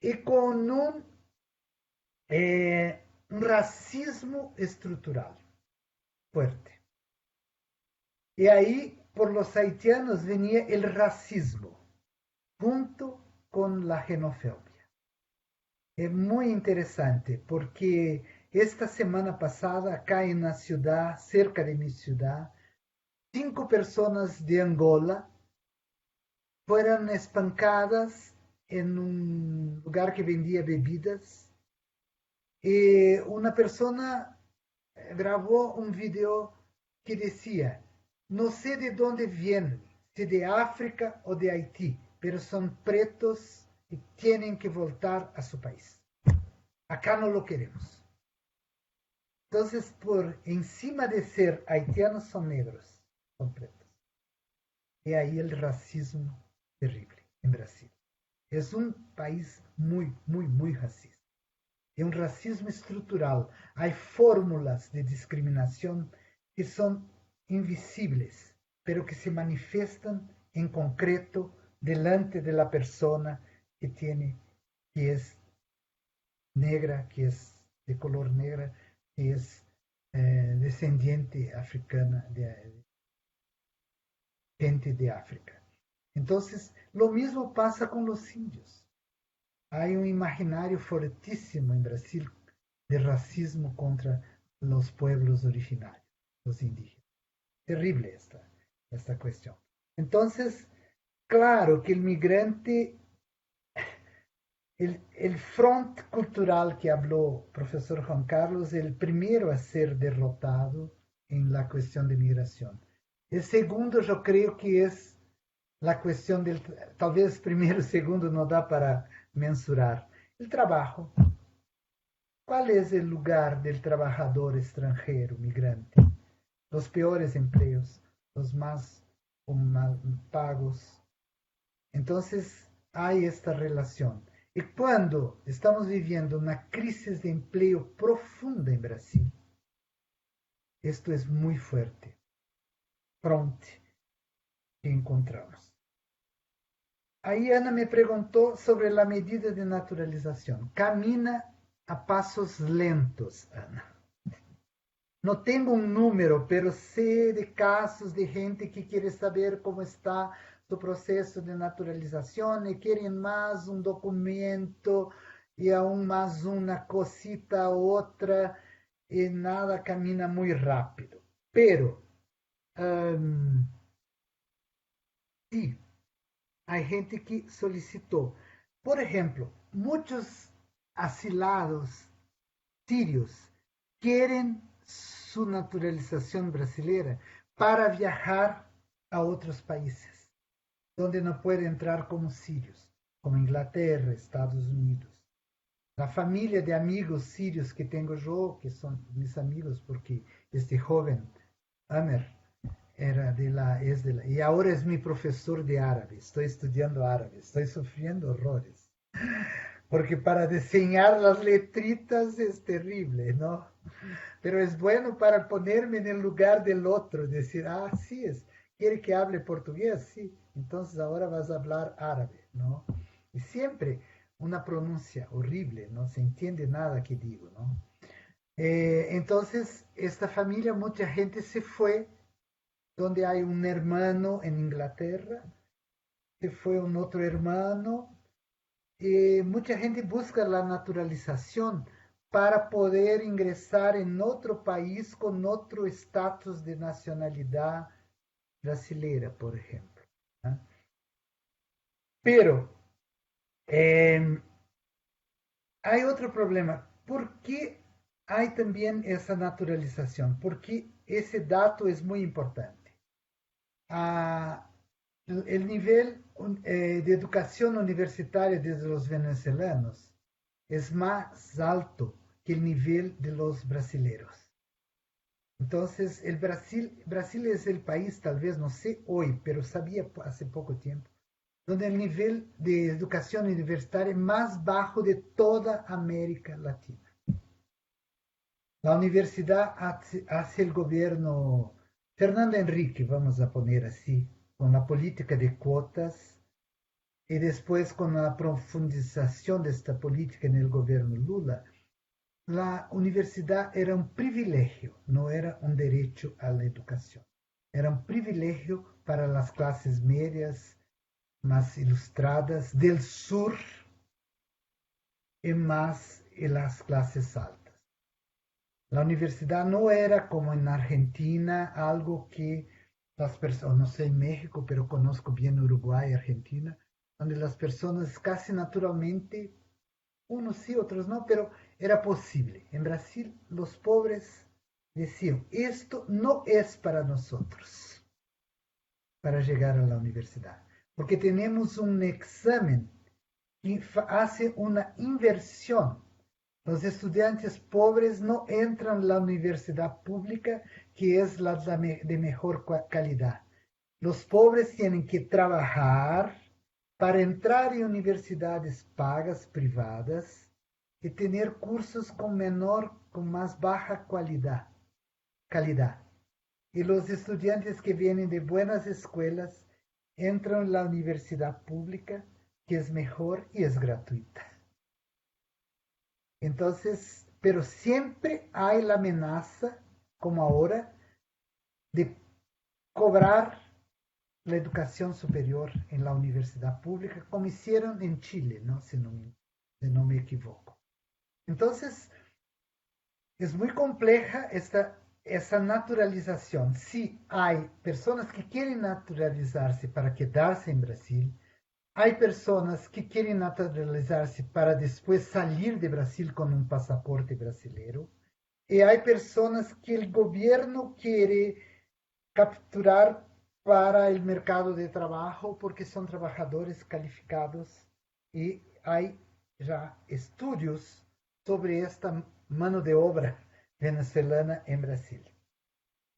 y con un racismo estructural fuerte. Y ahí por los haitianos venía el racismo, junto con la xenofobia. Es muy interesante porque esta semana pasada, acá en la ciudad, cerca de mi ciudad, 5 personas de Angola fueron espancadas en un lugar que vendía bebidas. Y una persona grabó un video que decía, no sé de dónde vienen, si de África o de Haití, pero son pretos y tienen que voltar a su país. Acá no lo queremos. Entonces, por encima de ser haitianos, son negros, son pretos. Y ahí el racismo terrible en Brasil. Es un país muy, muy, muy racista. É um racismo estrutural. Há fórmulas de discriminação que são invisíveis, pero que se manifestam em concreto delante de la persona que que es negra, que es de color negra, que es descendiente africana, de gente de África. Entonces, lo mismo pasa con los indios. Hay un imaginario fortísimo en Brasil de racismo contra los pueblos originarios, los indígenas. Terrible esta cuestión. Entonces, claro que el migrante, el front cultural que habló el profesor Juan Carlos, es el primero a ser derrotado en la cuestión de migración. El segundo, yo creo que es la cuestión del, tal vez primero y segundo no da para mensurar. El trabajo. ¿Cuál es el lugar del trabajador extranjero, migrante? Los peores empleos, los más mal pagos. Entonces, hay esta relación. Y cuando estamos viviendo una crisis de empleo profunda en Brasil, esto es muy fuerte. Pronto que encontramos. Ahí Ana me preguntó sobre la medida de naturalización. Camina a pasos lentos, Ana. No tengo un número, pero sé de casos de gente que quiere saber cómo está su proceso de naturalización y quieren más un documento y aún más una cosita u otra y nada camina muy rápido. Pero sí, hay gente que solicitó. Por ejemplo, muchos asilados sirios quieren su naturalización brasileña para viajar a otros países donde no pueden entrar como sirios, como Inglaterra, Estados Unidos. La familia de amigos sirios que tengo yo, que son mis amigos, porque este joven, Amer, y ahora es mi profesor de árabe. Estoy estudiando árabe, estoy sufriendo horrores. Porque para diseñar las letritas es terrible, ¿no? Pero es bueno para ponerme en el lugar del otro, decir, ah, sí, quiere que hable portugués, sí, entonces ahora vas a hablar árabe, ¿no? Y siempre una pronuncia horrible, no se entiende nada que digo, ¿no? Entonces, esta familia, mucha gente se fue, donde hay un hermano en Inglaterra, se fue un otro hermano, mucha gente busca la naturalización para poder ingresar en otro país con otro estatus de nacionalidad brasileira, por ejemplo. ¿Ah? Pero hay otro problema. ¿Por qué hay también esa naturalización? Porque ese dato es muy importante. Ah, el nivel de educación universitaria de los venezolanos es más alto que el nivel de los brasileños. Entonces, Brasil es el país, tal vez, no sé hoy, pero sabía hace poco tiempo, donde el nivel de educación universitaria es más bajo de toda América Latina. La universidad hace el gobierno Fernando Henrique, vamos a poner así, con la política de cuotas y después con la profundización de esta política en el gobierno Lula, la universidad era un privilegio, no era un derecho a la educación. Era un privilegio para las clases medias, más ilustradas del sur y más en las clases altas. La universidad no era como en Argentina, algo que las personas, no sé en México, pero conozco bien Uruguay y Argentina, donde las personas casi naturalmente, unos sí, otros no, pero era posible. En Brasil, los pobres decían, esto no es para nosotros, para llegar a la universidad, porque tenemos un examen que hace una inversión. Los estudiantes pobres no entran a la universidad pública, que es la de mejor calidad. Los pobres tienen que trabajar para entrar en universidades pagas privadas y tener cursos con más baja calidad. Y los estudiantes que vienen de buenas escuelas entran en la universidad pública, que es mejor y es gratuita. Entonces, pero siempre hay la amenaza, como ahora, de cobrar la educación superior en la universidad pública, como hicieron en Chile, ¿no? Si no me equivoco. Entonces, es muy compleja esa naturalización. Sí, hay personas que quieren naturalizarse para quedarse en Brasil. Hay personas que quieren naturalizarse para después salir de Brasil con un pasaporte brasileño. Y hay personas que el gobierno quiere capturar para el mercado de trabajo porque son trabajadores calificados y hay ya estudios sobre esta mano de obra venezolana en Brasil.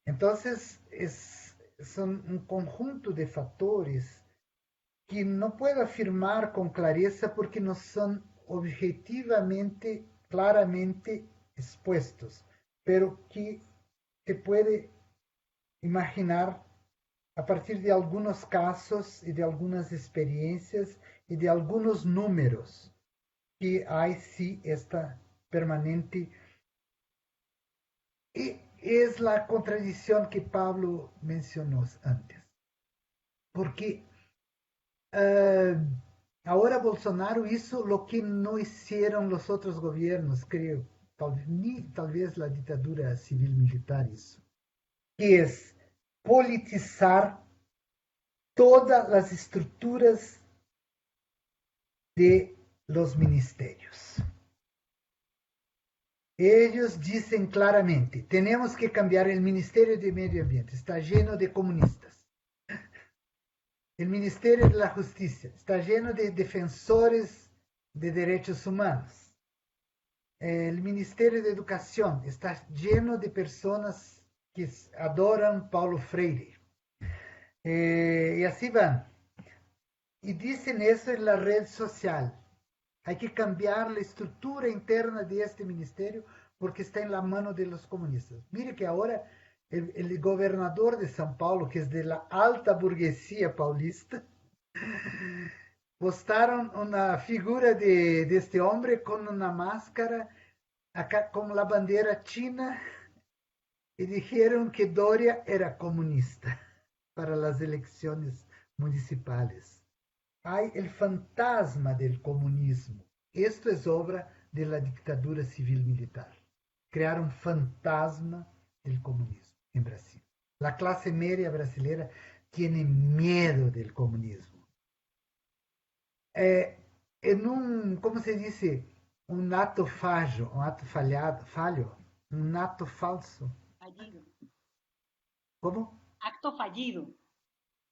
Entonces, son un conjunto de factores que no puedo afirmar con clareza porque no son objetivamente, claramente expuestos, pero que se puede imaginar a partir de algunos casos y de algunas experiencias y de algunos números que hay sí esta permanente. Y es la contradicción que Pablo mencionó antes, porque ahora Bolsonaro hizo lo que no hicieron los otros gobiernos, creo, tal vez la dictadura civil-militar hizo, que es politizar todas las estructuras de los ministerios. Ellos dicen claramente, tenemos que cambiar el Ministerio de Medio Ambiente, está lleno de comunistas. El Ministerio de la Justicia está lleno de defensores de derechos humanos. El Ministerio de Educación está lleno de personas que adoran Paulo Freire. Y así van. Y dicen eso en la red social. Hay que cambiar la estructura interna de este ministerio porque está en la mano de los comunistas. Mire que ahora el gobernador de São Paulo, que es de la alta burguesía paulista, postaron una figura de este hombre con una máscara, acá con la bandera china, y dijeron que Doria era comunista para las elecciones municipales. Hay el fantasma del comunismo. Esto es obra de la dictadura civil-militar. Crear un fantasma del comunismo en Brasil. La clase media brasileña tiene miedo del comunismo. En un, ¿cómo se dice? Un acto fallo, un acto fallo, un acto falso. Fallido. ¿Cómo? Acto fallido.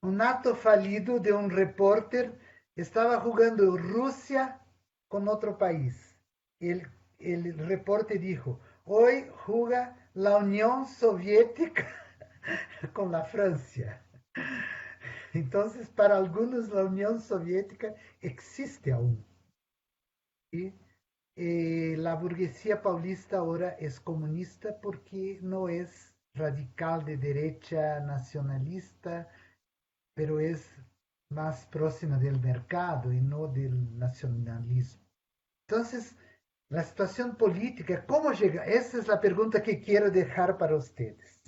Un acto fallido de un reporter. Estaba jugando Rusia con otro país. El reporte dijo, hoy juega la Unión Soviética con la Francia. Entonces, para algunos la Unión Soviética existe aún. Y la burguesía paulista ahora es comunista porque no es radical de derecha nacionalista, pero es más próxima del mercado y no del nacionalismo. Entonces, la situación política, ¿cómo llega? Esa es la pregunta que quiero dejar para ustedes.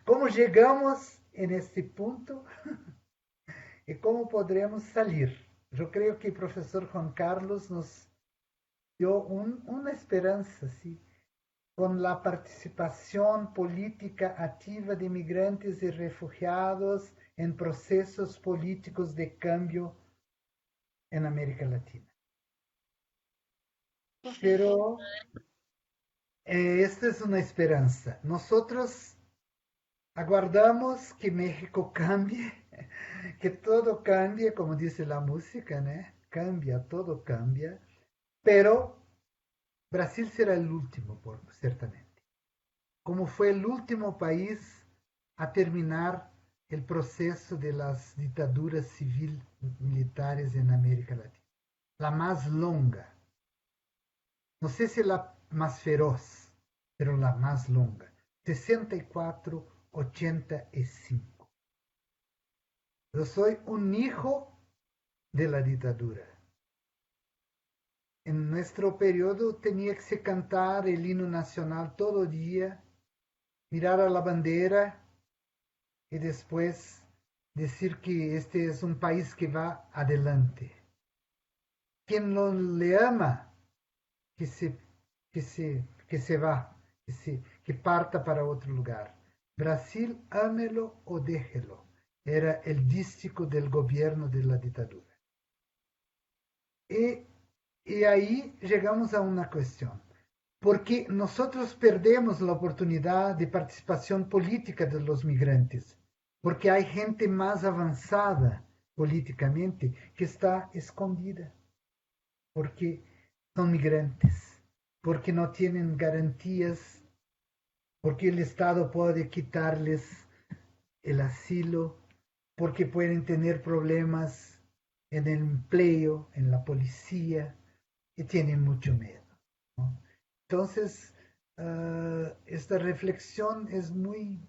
¿Cómo llegamos en este punto? ¿Y cómo podremos salir? Yo creo que el profesor Juan Carlos nos dio una esperanza, ¿sí? Con la participación política activa de migrantes y refugiados en procesos políticos de cambio en América Latina. Pero esta es una esperanza. Nosotros aguardamos que México cambie, que todo cambie, como dice la música, ¿no? Cambia, todo cambia, pero Brasil será el último, ciertamente. Como fue el último país a terminar el proceso de las dictaduras civil-militares en América Latina. La más longa. No sé si la más feroz, pero la más longa. 64-85. Yo soy un hijo de la dictadura. En nuestro periodo tenía que se cantar el himno nacional todo día, mirar a la bandera y después decir que este es un país que va adelante. Quien no le ama, que se va, que parta para otro lugar. Brasil, ámelo o déjelo. Era el dístico del gobierno de la dictadura. Y ahí llegamos a una cuestión. Porque nosotros perdemos la oportunidad de participación política de los migrantes. Porque hay gente más avanzada políticamente que está escondida. Porque son migrantes. Porque no tienen garantías. Porque el Estado puede quitarles el asilo. Porque pueden tener problemas en el empleo, en la policía. Y tienen mucho miedo, ¿no? Entonces, esta reflexión es muy...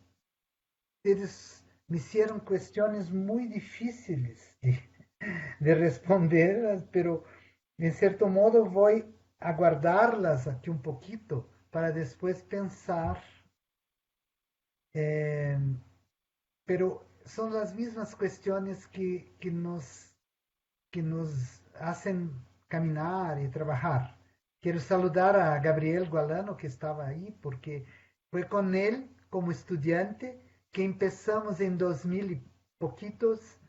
Ustedes me hicieron cuestiones muy difíciles de responder, pero en cierto modo voy a guardarlas aquí un poquito para después pensar. Pero son las mismas cuestiones que nos hacen caminar y trabajar. Quiero saludar a Gabriel Gualano, que estaba ahí, porque fue con él, como estudiante, que empezamos en 2000 y poquitos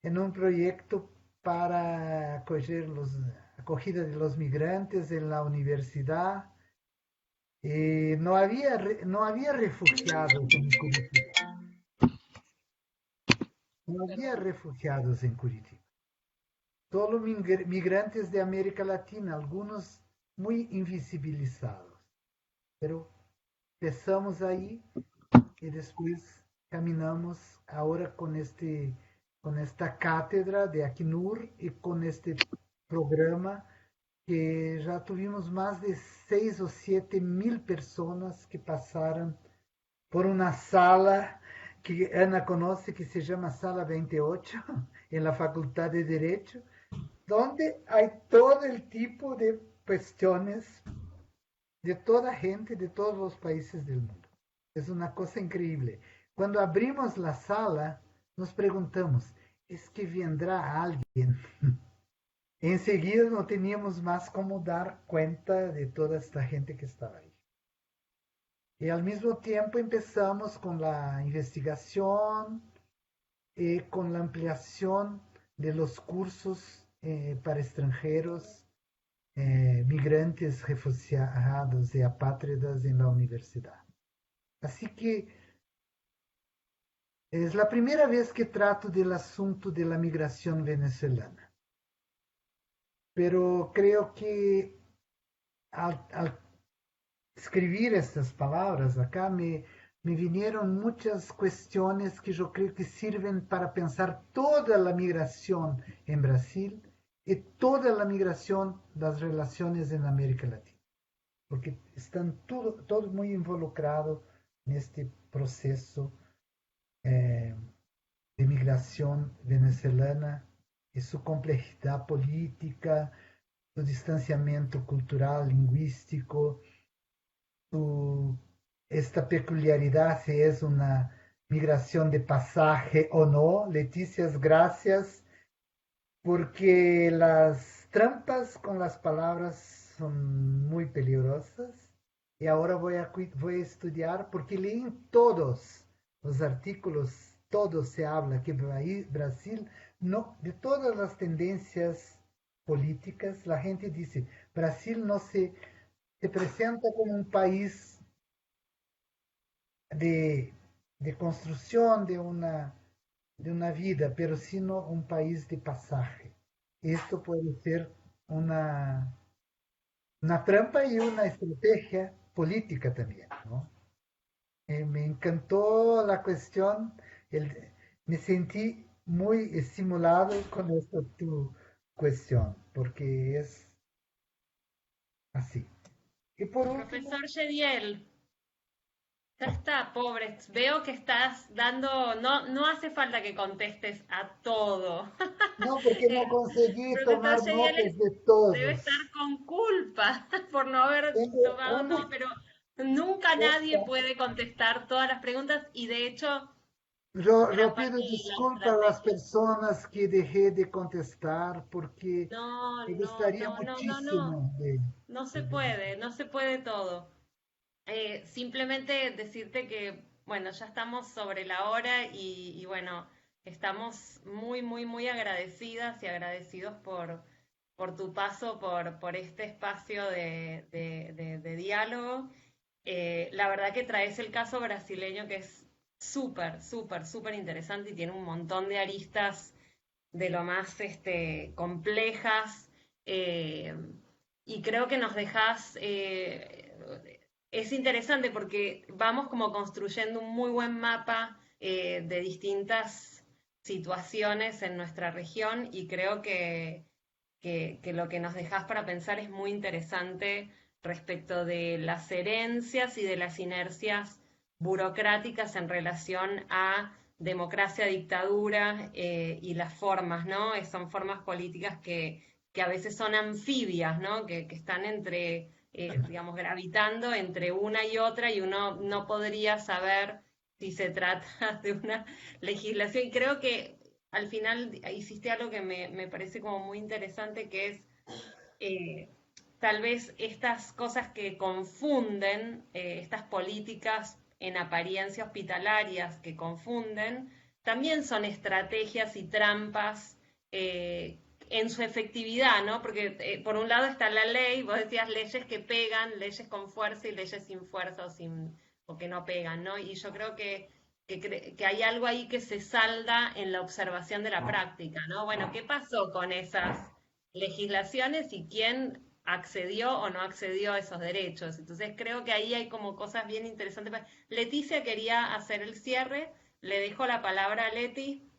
en un proyecto para acogida de los migrantes en la universidad. No había refugiados en Curitiba. No había refugiados en Curitiba. Solo migrantes de América Latina, algunos muy invisibilizados. Pero empezamos ahí y después caminamos ahora con esta cátedra de Acnur y con este programa que ya tuvimos más de 6 o 7 mil personas que pasaron por una sala que Ana conoce que se llama Sala 28 en la Facultad de Derecho, donde hay todo el tipo de cuestiones de toda gente de todos los países del mundo. Es una cosa increíble. Cuando abrimos la sala, nos preguntamos, ¿es que vendrá alguien? Enseguida no teníamos más cómo dar cuenta de toda esta gente que estaba ahí. Y al mismo tiempo empezamos con la investigación, con la ampliación de los cursos para extranjeros, migrantes, refugiados y apátridas en la universidad. Así que es la primera vez que trato del asunto de la migración venezolana. Pero creo que al escribir estas palabras acá me vinieron muchas cuestiones que yo creo que sirven para pensar toda la migración en Brasil y toda la migración, las relaciones en América Latina, porque están todos muy involucrados en este proceso de migración venezolana y su complejidad política, su distanciamiento cultural, lingüístico, esta peculiaridad si es una migración de pasaje o no. Leticia, gracias, porque las trampas con las palabras son muy peligrosas. Y ahora voy a estudiar, porque leí todos los artículos, todo se habla que Brasil, no, de todas las tendencias políticas, la gente dice, Brasil no se presenta como un país de, de construcción de una vida, pero sino un país de pasaje. Esto puede ser una, una trampa y una estrategia política también, ¿no? Me encantó la cuestión, me sentí muy estimulado con esta tu cuestión, porque es así. Y por último, Profesor Gediel, ya está, pobre. Veo que estás dando, no, no hace falta que contestes a todo. no, porque no El conseguí profesor tomar Gediel notas de debe estar todos. con culpa por no haber Tengo tomado una todo, pero nunca nadie cosa. puede contestar todas las preguntas y de hecho Yo gran pido parte de la disculpas a las estrategia. personas que dejé de contestar porque No, me no, gustaría no, no, no, no. muchísimo No se puede, no se puede todo. Simplemente decirte que, bueno, ya estamos sobre la hora y bueno, estamos muy, muy, muy agradecidas y agradecidos por tu paso por este espacio de diálogo. La verdad que traes el caso brasileño que es súper, súper, súper interesante y tiene un montón de aristas de lo más complejas. eh, y creo que nos dejas, es interesante porque vamos como construyendo un muy buen mapa de distintas situaciones en nuestra región y creo que lo que nos dejas para pensar es muy interesante respecto de las herencias y de las inercias burocráticas en relación a democracia, dictadura y las formas, ¿no? Son formas políticas que a veces son anfibias, ¿no? Que están entre, digamos, gravitando entre una y otra y uno no podría saber si se trata de una legislación. Y creo que al final hiciste algo que me parece como muy interesante, que es eh, tal vez estas cosas que confunden, estas políticas en apariencia hospitalarias que confunden, también son estrategias y trampas en su efectividad, ¿no? Porque por un lado está la ley, vos decías leyes que pegan, leyes con fuerza y leyes sin fuerza o que no pegan, ¿no? Y yo creo que hay algo ahí que se salda en la observación de la práctica, ¿no? Bueno, ¿qué pasó con esas legislaciones y quién accedió o no accedió a esos derechos. Entonces creo que ahí hay como cosas bien interesantes. Leticia quería hacer el cierre, le dejo la palabra a Leti.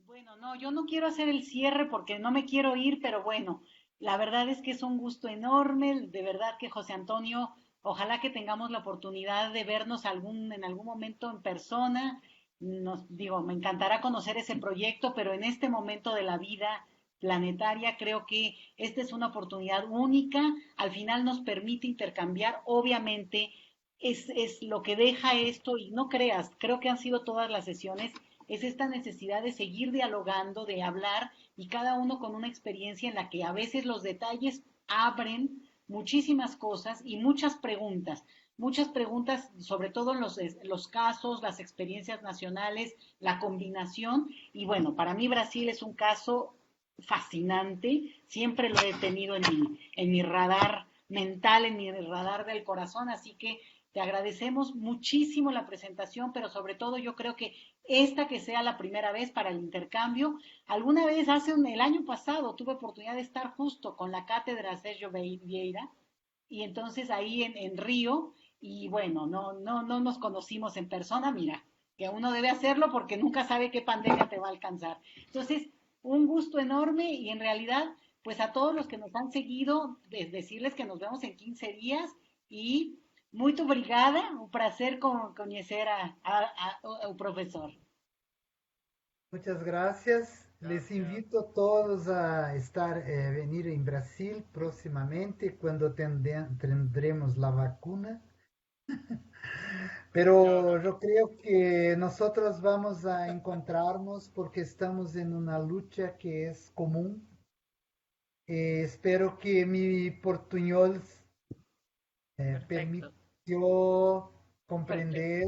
Bueno, no, yo no quiero hacer el cierre porque no me quiero ir, pero bueno, la verdad es que es un gusto enorme, de verdad que José Antonio, ojalá que tengamos la oportunidad de vernos en algún momento en persona. Digo, me encantará conocer ese proyecto, pero en este momento de la vida planetaria creo que esta es una oportunidad única. Al final nos permite intercambiar, obviamente es lo que deja esto, y no creas, creo que han sido todas las sesiones, es esta necesidad de seguir dialogando, de hablar, y cada uno con una experiencia en la que a veces los detalles abren muchísimas cosas y muchas preguntas, sobre todo los casos, las experiencias nacionales, la combinación. Y bueno, para mí Brasil es un caso fascinante, siempre lo he tenido en mi radar mental, en mi radar del corazón, así que te agradecemos muchísimo la presentación, pero sobre todo yo creo que esta que sea la primera vez para el intercambio. Alguna vez el año pasado tuve oportunidad de estar justo con la cátedra Sergio Vieira, y entonces ahí en Río, y bueno, no nos conocimos en persona, mira, que uno debe hacerlo porque nunca sabe qué pandemia te va a alcanzar. Entonces, un gusto enorme, y en realidad, pues a todos los que nos han seguido, decirles que nos vemos en 15 días, y muito obrigada, un placer conocer al profesor. Muchas gracias. Les invito a todos a venir en Brasil próximamente cuando tendremos la vacuna. Pero yo creo que nosotros vamos a encontrarnos porque estamos en una lucha que es común. Espero que mi portuñol permitió comprender.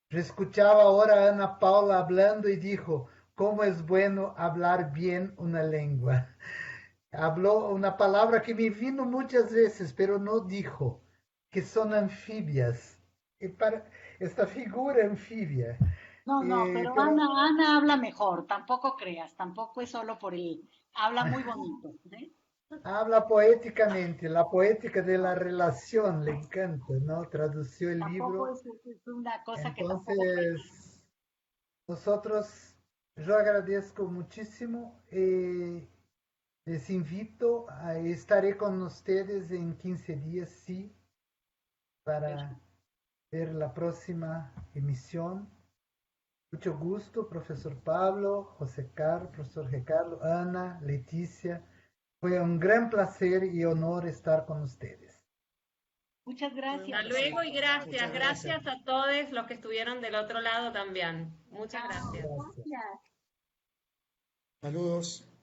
Yo escuchaba ahora a Ana Paula hablando y dijo, ¿cómo es bueno hablar bien una lengua? Habló una palabra que me vino muchas veces, pero no dijo, que son anfibias. Esta figura anfibia. No, pero Pero Ana habla mejor, tampoco creas, tampoco es solo por habla muy bonito. habla poéticamente, la poética de la relación, le encanta, ¿no? Tradució el Tampoco libro. es una cosa que tampoco creas. Entonces, nosotros, yo agradezco muchísimo. Les invito estaré con ustedes en 15 días, sí, para ver la próxima emisión. Mucho gusto, profesor Pablo, José Carlos, profesor Ricardo, Ana, Leticia. Fue un gran placer y honor estar con ustedes. Muchas gracias. Hasta luego y gracias. Muchas gracias. Gracias a todos los que estuvieron del otro lado también. Muchas gracias. Gracias. Gracias. Saludos.